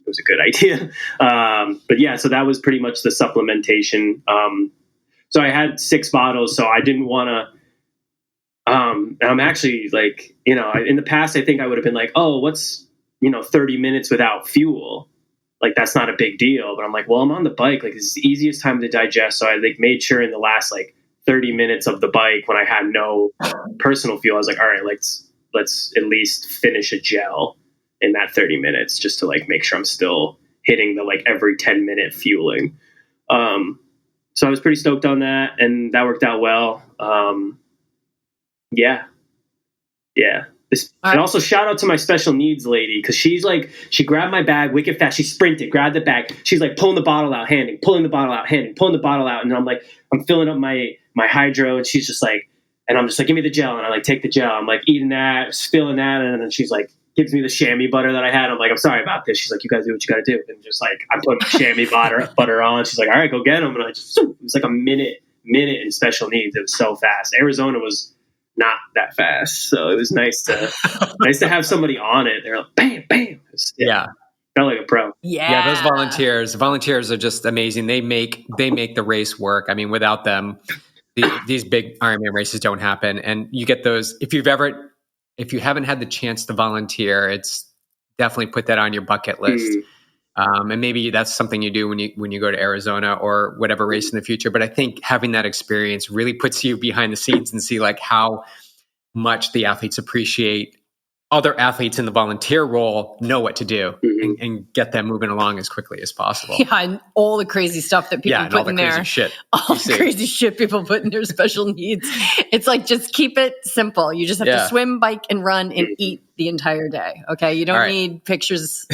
was a good idea. But yeah, so that was pretty much the supplementation. So I had 6 bottles, so I didn't want to. And I'm actually like, in the past, I think I would have been like, oh, what's 30 minutes without fuel? Like, that's not a big deal. But I'm like, well, I'm on the bike. Like, it's the easiest time to digest. So I like made sure in the last like 30 minutes of the bike, when I had no personal fuel, I was like, all right, let's at least finish a gel in that 30 minutes just to like make sure I'm still hitting the like every 10-minute fueling. So I was pretty stoked on that, and that worked out well. Yeah. And also shout out to my special needs lady, because she grabbed my bag wicked fast. She sprinted, grabbed the bag. She's like pulling the bottle out, handing, pulling the bottle out, handing, pulling the bottle out. And I'm like, I'm filling up my hydro, and she's just like, and I'm just like, give me the gel. And I like take the gel. I'm like eating that, spilling that. And then she's like, gives me the chamois butter that I had. I'm like, I'm sorry about this. She's like, you gotta do what you gotta do. And just like, I put chamois butter on. She's like, all right, go get them. And it was like a minute in special needs. It was so fast. Arizona was not that fast. So it was nice to have somebody on it. They're like, bam, bam. Yeah. Felt like a pro. Yeah. Those volunteers are just amazing. They make the race work. I mean, without them, these big Ironman races don't happen. And you get those, if you haven't had the chance to volunteer, it's definitely put that on your bucket list. And maybe that's something you do when you go to Arizona or whatever race in the future. But I think having that experience really puts you behind the scenes and see like how much the athletes appreciate other athletes in the volunteer role know what to do and get them moving along as quickly as possible. Yeah, and all the crazy stuff that people put in there. All the crazy shit people put in their special needs. It's like, just keep it simple. You just have to swim, bike, and run and eat the entire day. Okay? You don't need pictures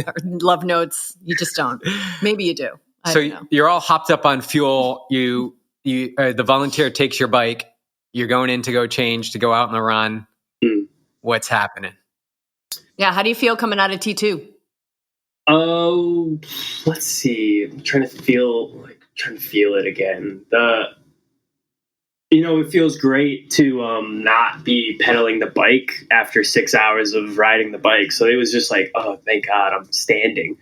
or love notes. You just don't. Maybe you do. I don't know. You're all hopped up on fuel. The volunteer takes your bike. You're going in to go change, to go out on the run. What's happening? Yeah. How do you feel coming out of T2? Oh, let's see. I'm trying to feel it again. It feels great to not be pedaling the bike after 6 hours of riding the bike. So it was just like, oh, thank God I'm standing.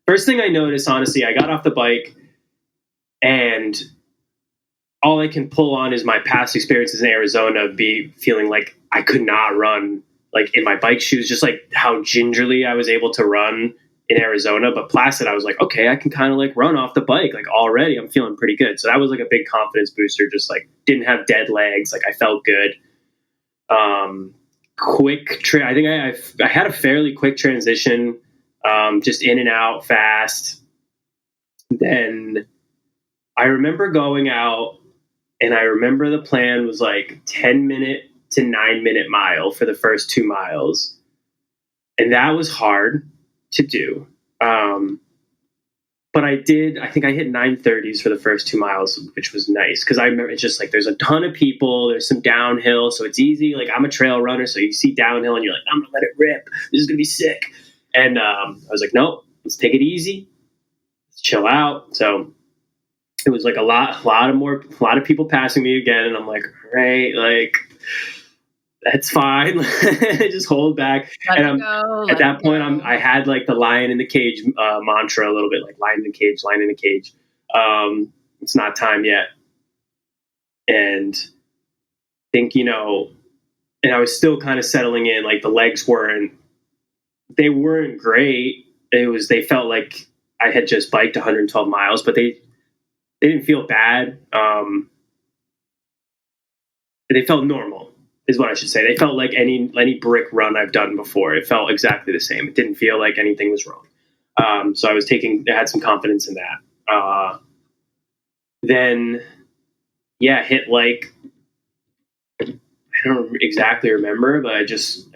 First thing I noticed, honestly, I got off the bike and all I can pull on is my past experiences in Arizona, feeling like I could not run like in my bike shoes, just like how gingerly I was able to run in Arizona. But Placid, I was like, okay, I can kind of like run off the bike. Like already I'm feeling pretty good. So that was like a big confidence booster. Just like didn't have dead legs. Like I felt good. I think I had a fairly quick transition, just in and out fast. Then I remember going out, and I remember the plan was like 10-minute to 9-minute mile for the first 2 miles. And that was hard to do. But I think I hit 9:30s for the first 2 miles, which was nice. Cause I remember it's just like, there's a ton of people, there's some downhill. So it's easy. Like I'm a trail runner. So you see downhill and you're like, I'm gonna let it rip. This is gonna be sick. And I was like, nope, let's take it easy. Let's chill out. So it was like a lot of people passing me again. And I'm like, all right, like that's fine. Just hold back. Let And it go, at let that it point, go. I had like the lion in the cage mantra a little bit, like lion in the cage, lion in the cage. It's not time yet. And think, and I was still kind of settling in, like the legs weren't great. They felt like I had just biked 112 miles, but they didn't feel bad. They felt normal, is what I should say. They felt like any brick run I've done before. It felt exactly the same. It didn't feel like anything was wrong. So I had some confidence in that. Then, hit like, I don't exactly remember, but I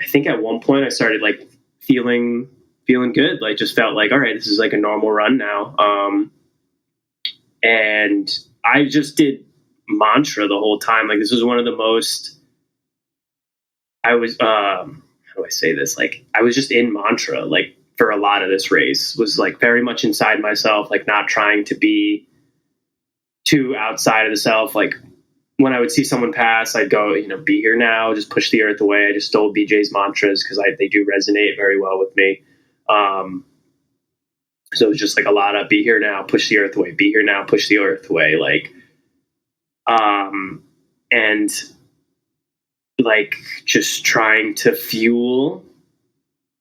think at one point I started like feeling good. Like just felt like, all right, this is like a normal run now. And I just did mantra the whole time. Like this was one of the most, how do I say this? Like I was just in mantra, like for a lot of this race, was like very much inside myself, like not trying to be too outside of the self. Like when I would see someone pass, I'd go, be here now, just push the earth away. I just stole BJ's mantras because they do resonate very well with me. So it was just like a lot of be here now, push the earth away, be here now, push the earth away. Like, and like just trying to fuel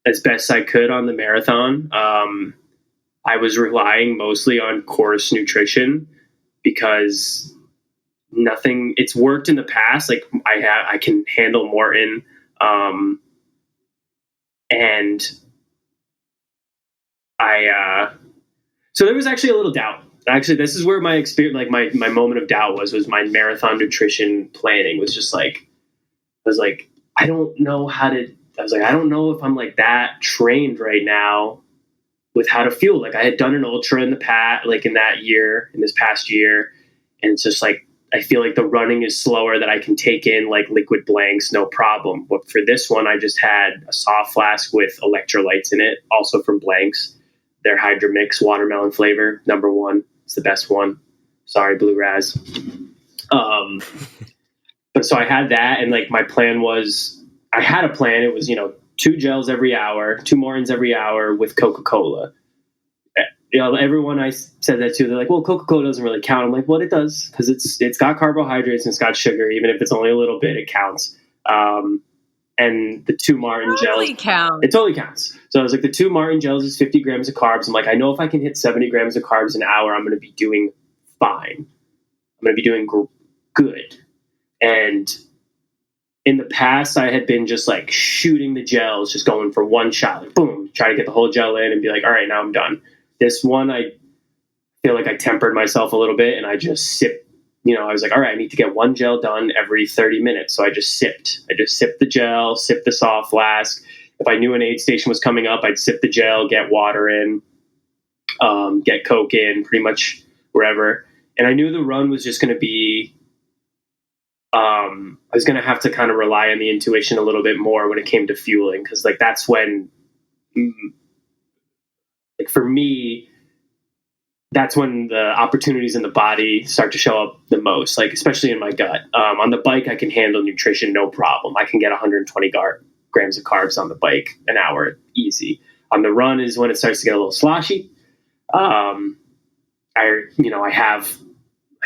as best I could on the marathon. I was relying mostly on course nutrition because it's worked in the past. Like I can handle Morton. And so there was actually a little doubt. Actually, this is where my experience, like my moment of doubt was my marathon nutrition planning was just like, I was like, I don't know if I'm like that trained right now with how to fuel. Like I had done an ultra in the past, like in this past year. And it's just like, I feel like the running is slower, that I can take in like liquid blanks, no problem. But for this one, I just had a soft flask with electrolytes in it, also from Blanks. Their Hydra Mix watermelon flavor, #1. It's the best one. Sorry, Blue Raz. But so I had that, and like my plan was, I had a plan. It was 2 gels every hour, 2 Mortons every hour with Coca-Cola. Everyone I said that to, they're like, well, Coca-Cola doesn't really count. I'm like, well, it does, because it's got carbohydrates and it's got sugar. Even if it's only a little bit, it counts. And the 2 Martin gels, it totally counts. So I was like, the 2 Martin gels is 50 grams of carbs. I'm like, I know if I can hit 70 grams of carbs an hour, I'm going to be doing fine. I'm going to be doing good. And in the past, I had been just like shooting the gels, just going for one shot, like boom, try to get the whole gel in and be like, all right, now I'm done. This one, I feel like I tempered myself a little bit, and I just sipped. I was like, all right, I need to get 1 gel done every 30 minutes. So I just sipped. The gel, sipped the soft flask. If I knew an aid station was coming up, I'd sip the gel, get water in, get Coke in, pretty much wherever. And I knew the run was just going to be, I was going to have to kind of rely on the intuition a little bit more when it came to fueling. Because like that's when, like for me, that's when the opportunities in the body start to show up the most, like especially in my gut. On the bike, I can handle nutrition, no problem. I can get 120 grams of carbs on the bike an hour, easy. On the run is when it starts to get a little sloshy. I have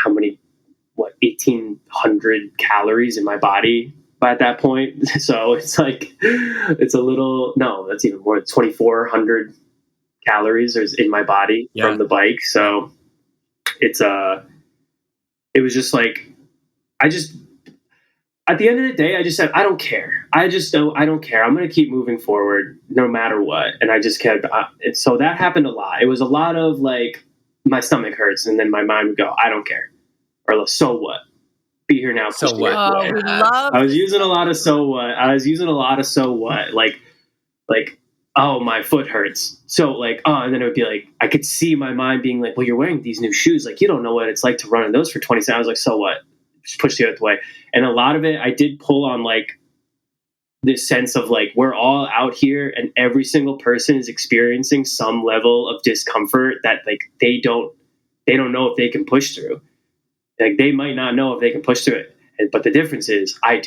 1,800 calories in my body by that point. So it's like, it's a little, no, that's even more, 2,400 calories is in my body from the bike. So it was just like, at the end of the day, I just said, I don't care. I don't care. I'm going to keep moving forward no matter what. And I just kept, and so that happened a lot. It was a lot of like, my stomach hurts. And then my mind would go, I don't care. Or so what? Be here now. So what? I was using a lot of so what. Like, oh, my foot hurts. So like, and then it would be like, I could see my mind being like, well, you're wearing these new shoes. Like, you don't know what it's like to run in those for 20 seconds. I was like, so what? Just push the other way. And a lot of it, I did pull on like this sense of like, we're all out here and every single person is experiencing some level of discomfort that like, they don't know if they can push through. Like they might not know if they can push through it. But the difference is I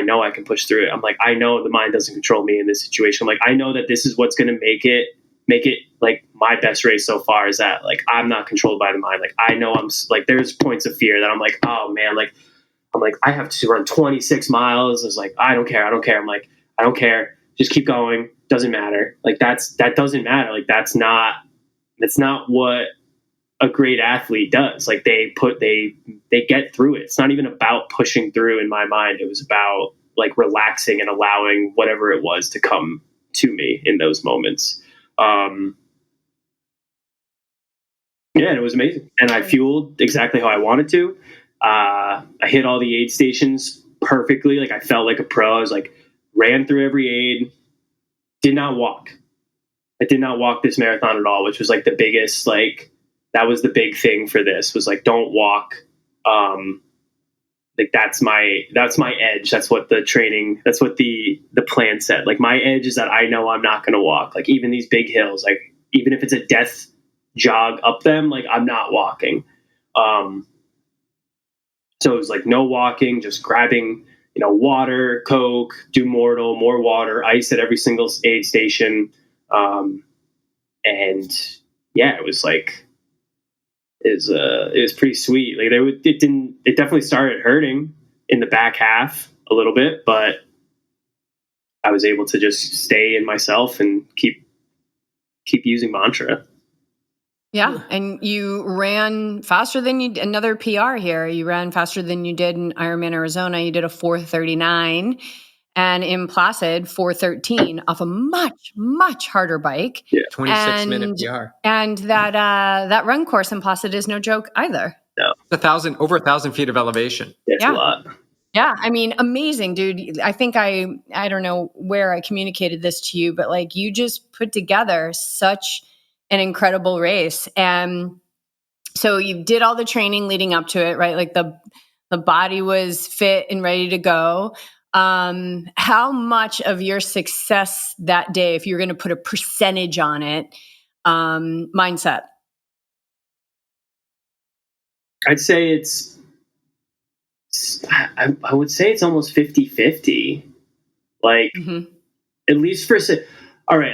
know I can push through it. I'm like, I know the mind doesn't control me in this situation. I'm like, I know that this is what's going to make it like my best race so far is that like, I'm not controlled by the mind. Like, I know I'm like, there's points of fear that I'm like, oh man, like, I'm like, I have to run 26 miles. It's like, I don't care. I'm like, I don't care. Just keep going. Doesn't matter. Like that doesn't matter. Like that's not what a great athlete does. Like they get through it. It's not even about pushing through in my mind. It was about like relaxing and allowing whatever it was to come to me in those moments. Yeah, and it was amazing. And I fueled exactly how I wanted to. I hit all the aid stations perfectly. Like I felt like a pro. I was like, ran through every aid, did not walk. I did not walk this marathon at all, which was like the biggest, like, that was the big thing for this was like, don't walk. Like that's my edge. That's what the training, that's what the plan said. Like my edge is that I know I'm not going to walk. Like even these big hills, like even if it's a death jog up them, like I'm not walking. So it was like no walking, just grabbing, water, Coke, do more water, ice at every single aid station. And yeah, it was like, it was pretty sweet. Like it definitely started hurting in the back half a little bit, but I was able to just stay in myself and keep using mantra. Yeah. And you ran faster than another PR here. You ran faster than you did in Ironman Arizona. You did a 4:39 and in Placid 4:13 off a much, much harder bike. Yeah. 26-minute PR. And that run course in Placid is no joke either. No. Over 1,000 feet of elevation. It's a lot. Yeah. I mean, amazing, dude. I think I don't know where I communicated this to you, but like you just put together such an incredible race. And so you did all the training leading up to it, right? Like the body was fit and ready to go. How much of your success that day, if you're going to put a percentage on it, mindset? I'd say I would say it's almost 50-50. Like at least all right,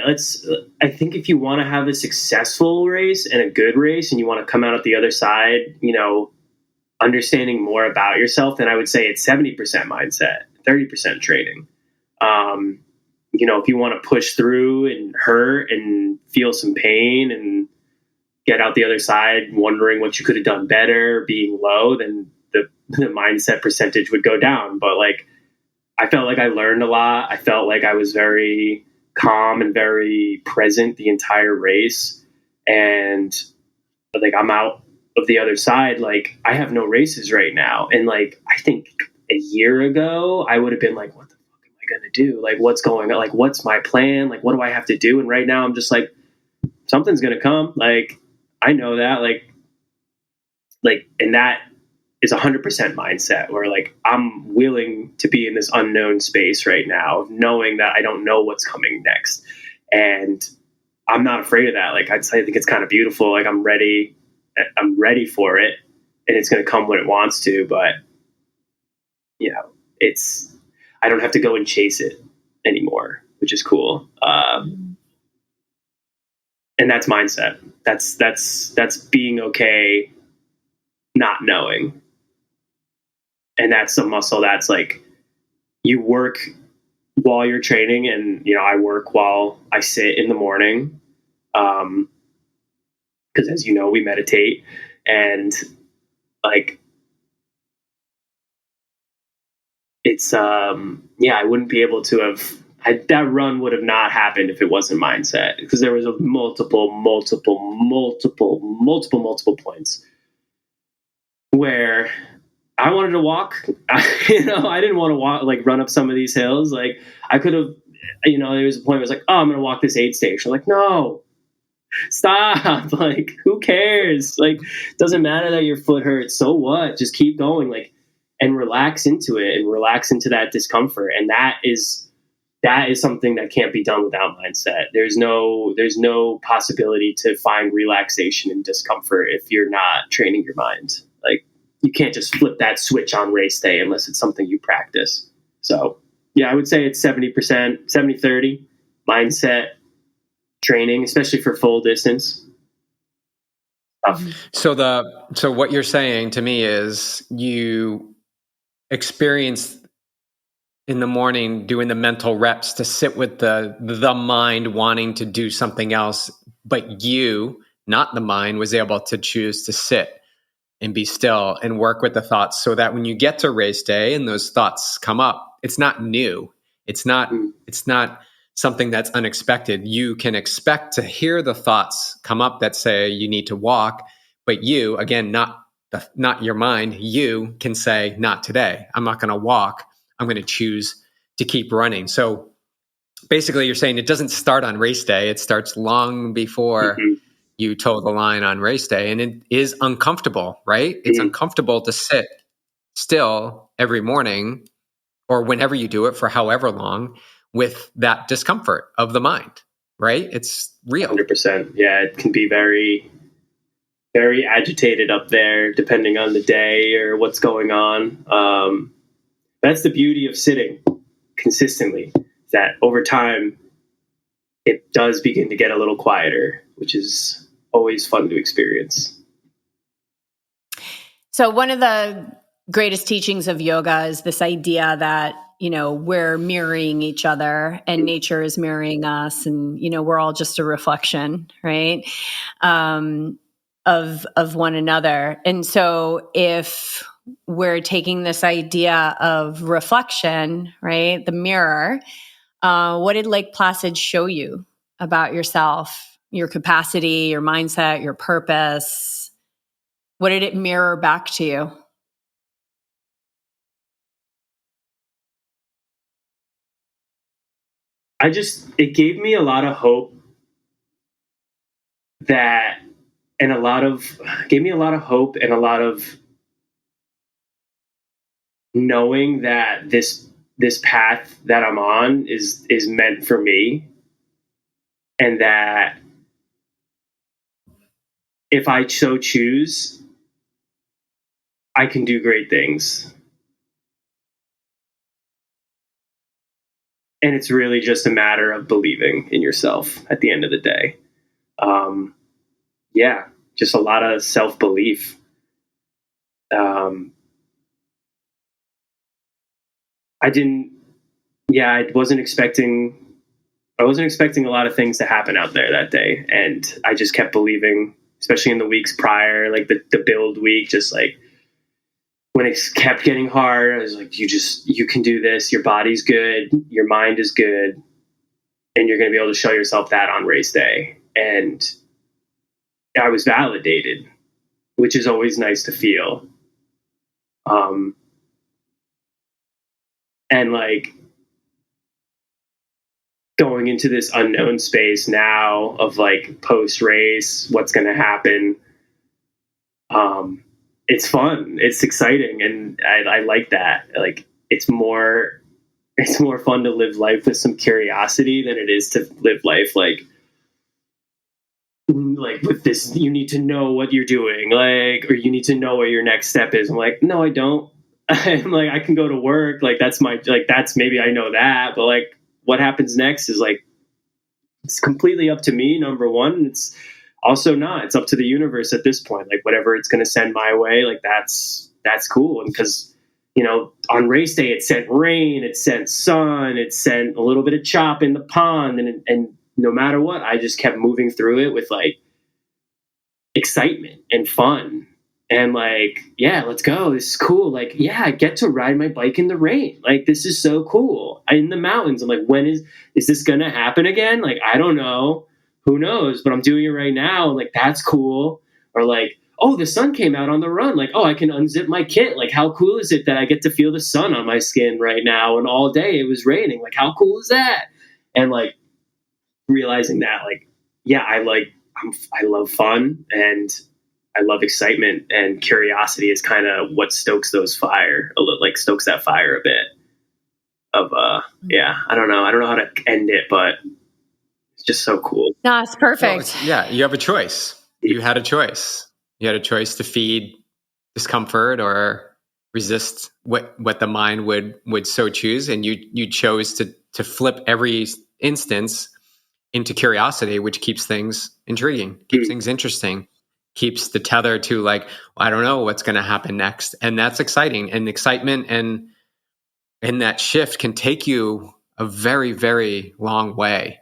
I think if you want to have a successful race and a good race and you want to come out at the other side, understanding more about yourself, then I would say it's 70% mindset, 30% training. If you want to push through and hurt and feel some pain and get out the other side wondering what you could have done better, being low, then the mindset percentage would go down. But like, I felt like I learned a lot. I felt like I was very calm and very present the entire race. And like, I'm out of the other side. Like I have no races right now. And like, I think a year ago I would have been like, what the fuck am I going to do? Like, what's going on? Like, what's my plan? Like, what do I have to do? And right now I'm just like, something's going to come. Like, I know that and that is 100% mindset where like, I'm willing to be in this unknown space right now, knowing that I don't know what's coming next. And I'm not afraid of that. Like, I think it's kind of beautiful. Like I'm ready for it and it's going to come when it wants to, but I don't have to go and chase it anymore, which is cool. And that's mindset. That's being okay not knowing. And that's a muscle that's like you work while you're training, and I work while I sit in the morning. Because as you know, we meditate, and like it's I wouldn't be able to have that run would have not happened if it wasn't mindset, because there was multiple points where I wanted to walk. I didn't want to walk, like run up some of these hills. Like I could have, there was a point where I was like, oh, I'm going to walk this aid station. Like, no, stop. Like, who cares? Like, doesn't matter that your foot hurts. So what? Just keep going. Like, and relax into it and relax into that discomfort. And that is something that can't be done without mindset. There's no possibility to find relaxation and discomfort if you're not training your mind. Like, you can't just flip that switch on race day unless it's something you practice. So yeah, I would say it's 70%, 70-30 mindset, training, especially for full distance. So what you're saying to me is you experience in the morning doing the mental reps to sit with the mind wanting to do something else, but you, not the mind, was able to choose to sit and be still and work with the thoughts so that when you get to race day and those thoughts come up, it's not new. It's not something that's unexpected. You can expect to hear the thoughts come up that say you need to walk, but you, again, not your mind, you can say, not today. I'm not going to walk. I'm going to choose to keep running. So basically you're saying it doesn't start on race day. It starts long before you toe the line on race day. And it is uncomfortable, right? It's uncomfortable to sit still every morning or whenever you do it for however long with that discomfort of the mind, right? It's real. 100%. Yeah, it can be very, very agitated up there depending on the day or what's going on. That's the beauty of sitting consistently, that over time it does begin to get a little quieter, which is always fun to experience. So one of the greatest teachings of yoga is this idea that, we're mirroring each other and nature is mirroring us, and, we're all just a reflection, right? Of one another. And so if we're taking this idea of reflection, right, the mirror, what did Lake Placid show you about yourself, your capacity, your mindset, your purpose? What did it mirror back to you? It gave me a lot of hope gave me a lot of hope and a lot of knowing that this path that I'm on is meant for me, and that if I so choose, I can do great things. And it's really just a matter of believing in yourself at the end of the day. Just a lot of self-belief. I wasn't expecting a lot of things to happen out there that day. And I just kept believing, especially in the weeks prior, like the build week, just like when it kept getting hard, I was like, you can do this. Your body's good. Your mind is good. And you're going to be able to show yourself that on race day. And I was validated, which is always nice to feel. And like going into this unknown space now of like post race, what's going to happen. It's fun. It's exciting. And I like that. Like it's more fun to live life with some curiosity than it is to live life like with this, you need to know what you're doing, like, or you need to know what your next step is. I'm like, no, I don't. I'm like, I can go to work. Like, that's maybe I know that, but like what happens next is like, it's completely up to me. Number one, it's also not, it's up to the universe at this point. Like whatever it's going to send my way, like that's cool. And because, on race day, it sent rain, it sent sun, it sent a little bit of chop in the pond. And no matter what, I just kept moving through it with like excitement and fun. And like, yeah, let's go. This is cool. Like, yeah, I get to ride my bike in the rain. Like, this is so cool. In the mountains. I'm like, when is this going to happen again? Like, I don't know. Who knows? But I'm doing it right now. Like, that's cool. Or like, oh, the sun came out on the run. Like, oh, I can unzip my kit. Like, how cool is it that I get to feel the sun on my skin right now? And all day it was raining. Like, how cool is that? And like realizing that, like, yeah, I love fun and I love excitement, and curiosity is kind of what stokes that fire a bit of, I don't know how to end it, but it's just so cool. No, it's perfect. Well, you have a choice. You had a choice. You had a choice to feed discomfort or resist what the mind would so choose, and you chose to flip every instance into curiosity, which keeps things intriguing, keeps things interesting, keeps the tether to like, I don't know what's going to happen next. And that's exciting. And excitement and that shift can take you a very, very long way.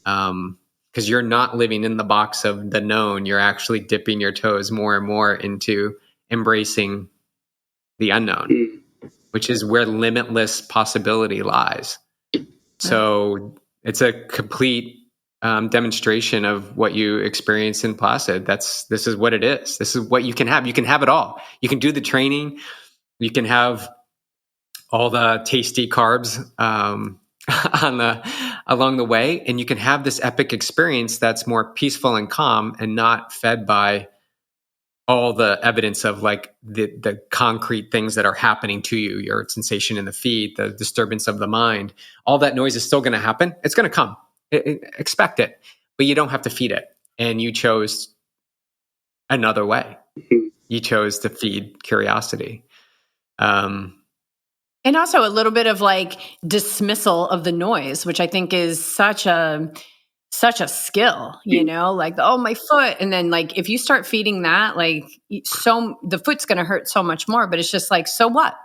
Because you're not living in the box of the known. You're actually dipping your toes more and more into embracing the unknown, which is where limitless possibility lies. So it's a complete demonstration of what you experience in Placid. This is what it is. This is what you can have. You can have it all. You can do the training. You can have all the tasty carbs along the way, and you can have this epic experience that's more peaceful and calm and not fed by all the evidence of like the concrete things that are happening to you, your sensation in the feet, the disturbance of the mind. All that noise is still going to happen. It's going to come. Expect it, but you don't have to feed it. And you chose another way. You chose to feed curiosity. And also a little bit of like dismissal of the noise, which I think is such a skill, you know, like, oh, my foot. And then like, if you start feeding that, like the foot's going to hurt so much more, but it's just like, so what?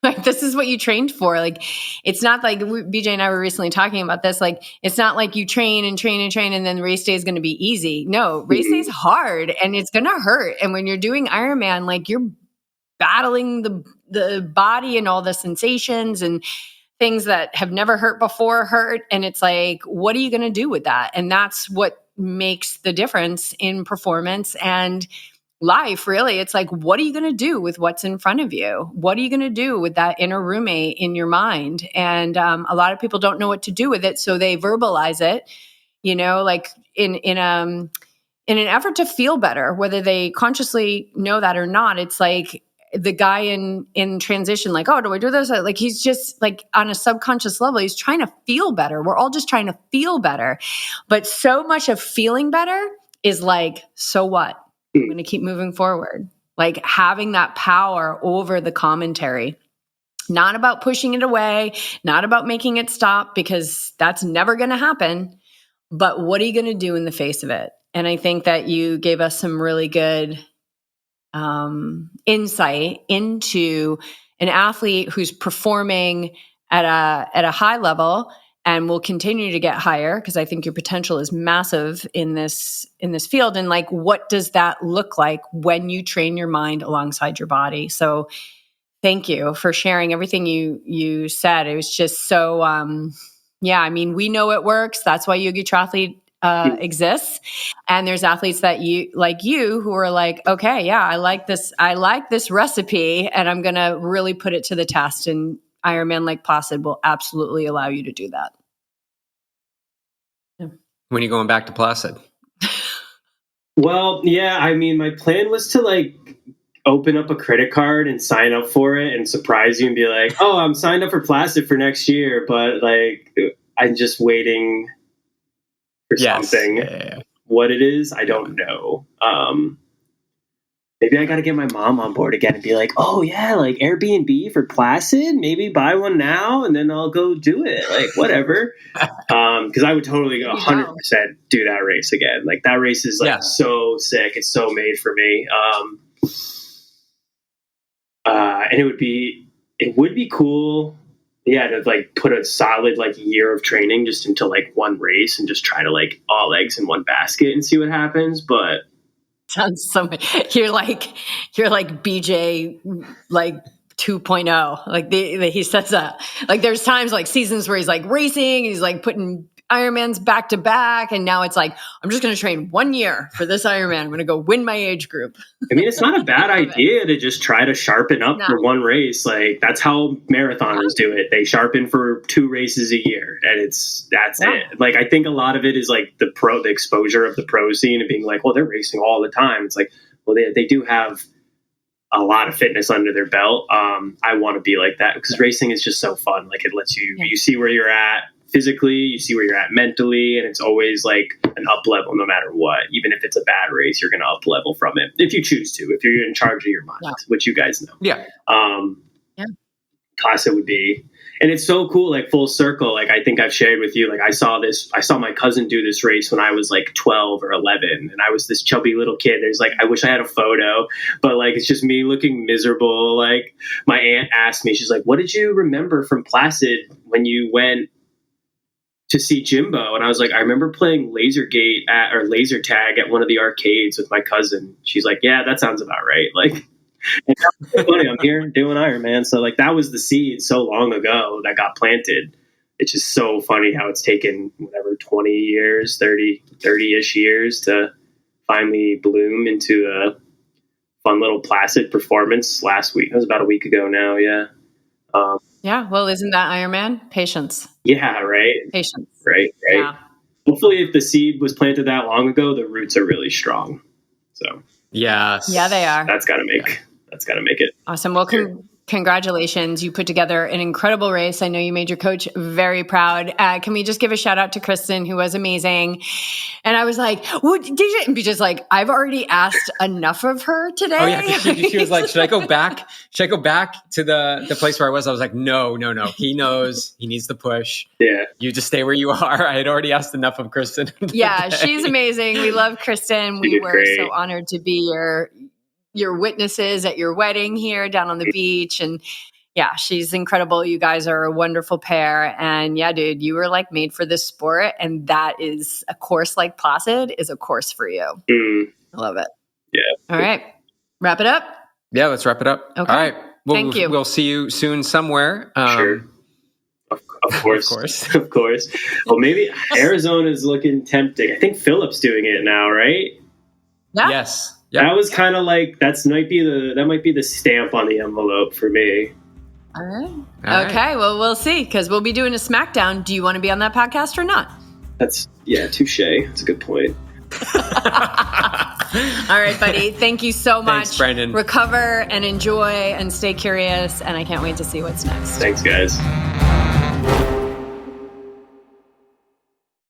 Like, this is what you trained for. Like, it's not like BJ and I were recently talking about this. Like, it's not like you train and train and train and then race day is going to be easy. No, race day is hard and it's going to hurt. And when you're doing Ironman, like you're battling the body and all the sensations and things that have never hurt before hurt. And it's like, what are you going to do with that? And that's what makes the difference in performance and life, really. It's like, what are you going to do with what's in front of you? What are you going to do with that inner roommate in your mind? And a lot of people don't know what to do with it, so they verbalize it, you know, like in an effort to feel better, whether they consciously know that or not. It's like the guy in transition, like, oh, do I do this? Like, he's just like on a subconscious level, he's trying to feel better. We're all just trying to feel better. But so much of feeling better is like, so what? I'm going to keep moving forward. Like having that power over the commentary, not about pushing it away, not about making it stop, because that's never going to happen. But what are you going to do in the face of it? And I think that you gave us some really good insight into an athlete who's performing at a high level and will continue to get higher, because I think your potential is massive in this field. And like, what does that look like when you train your mind alongside your body? So thank you for sharing everything you said. It was just so, I mean, we know it works. That's why YogiTriathlete exists. And there's athletes that you who are like, okay, yeah, I like this recipe and I'm going to really put it to the test. And Ironman Lake Placid will absolutely allow you to do that. When are you going back to Placid? Well, yeah, I mean, my plan was to like open up a credit card and sign up for it and surprise you and be like, oh, I'm signed up for Placid for next year. But like, I'm just waiting for something. Yeah. What it is, I don't know. Maybe I got to get my mom on board again and be like, oh yeah, like Airbnb for Placid, maybe buy one now and then I'll go do it. Like whatever. Cause I would totally go 100% do that race again. Like that race is like so sick. It's so made for me. And it would be cool. Yeah. To like put a solid like year of training just into like one race and just try to like all eggs in one basket and see what happens. But sounds so you're like BJ like 2.0. Like he says that. Like there's times like seasons where he's like racing, he's like putting Ironmans back to back, and now it's like, I'm just going to train 1 year for this Ironman. I'm going to go win my age group. I mean, it's not a bad idea to just try to sharpen up for one race. Like that's how marathoners do it. They sharpen for 2 races a year, and that's it. Like I think a lot of it is like the exposure of the pro scene and being like, well, they're racing all the time. It's like, well, they do have a lot of fitness under their belt. I want to be like that because racing is just so fun. Like it lets you see where you're at physically, you see where you're at mentally, and it's always like an up level no matter what. Even if it's a bad race, you're going to up level from it if you choose to, if you're in charge of your mind, which you guys know. Yeah. Placid would be, and it's so cool, like full circle. Like I think I've shared with you, like I saw my cousin do this race when I was like 12 or 11, and I was this chubby little kid. There's like, I wish I had a photo, but like, it's just me looking miserable. Like my aunt asked me, she's like, what did you remember from Placid when you went to see Jimbo? And I was like, I remember playing laser tag at one of the arcades with my cousin. She's like, yeah, that sounds about right. Like, and that was so funny. I'm here doing Ironman. So like that was the seed so long ago that got planted. It's just so funny how it's taken 20 years, 30-ish years to finally bloom into a fun little Placid performance last week. It was about a week ago now. Yeah. Well, isn't that Ironman? Patience. Yeah. Right. Patience. Right. Yeah. Hopefully if the seed was planted that long ago, the roots are really strong. So yes. Yeah, they are. That's got to make it. Awesome. Well, congratulations. You put together an incredible race. I know you made your coach very proud. Can we just give a shout out to Kristen, who was amazing? And I was like, well, did you? And BJ's like, I've already asked enough of her today. Oh yeah. She was like, should I go back? Should I go back to the place where I was? I was like, no. He knows he needs the push. Yeah. You just stay where you are. I had already asked enough of Kristen. Yeah. She's amazing. We love Kristen. We were great. So honored to be your witnesses at your wedding here down on the beach. And yeah, she's incredible. You guys are a wonderful pair. And yeah, dude, you were like made for this sport. And that is a course like Placid is a course for you. I love it. Yeah. All right. Wrap it up. Yeah, let's wrap it up. Okay. All right. Thank you. We'll see you soon somewhere. Sure. Of course. Of course. Well, maybe Arizona's looking tempting. I think Philip's doing it now, right? Yeah. Yes. Yep. That was kind of like that might be the stamp on the envelope for me. All right. Okay. Well, we'll see, because we'll be doing a SmackDown. Do you want to be on that podcast or not? Touche. That's a good point. All right, buddy. Thank you so much. Thanks, Brandon. Recover and enjoy and stay curious. And I can't wait to see what's next. Thanks, guys.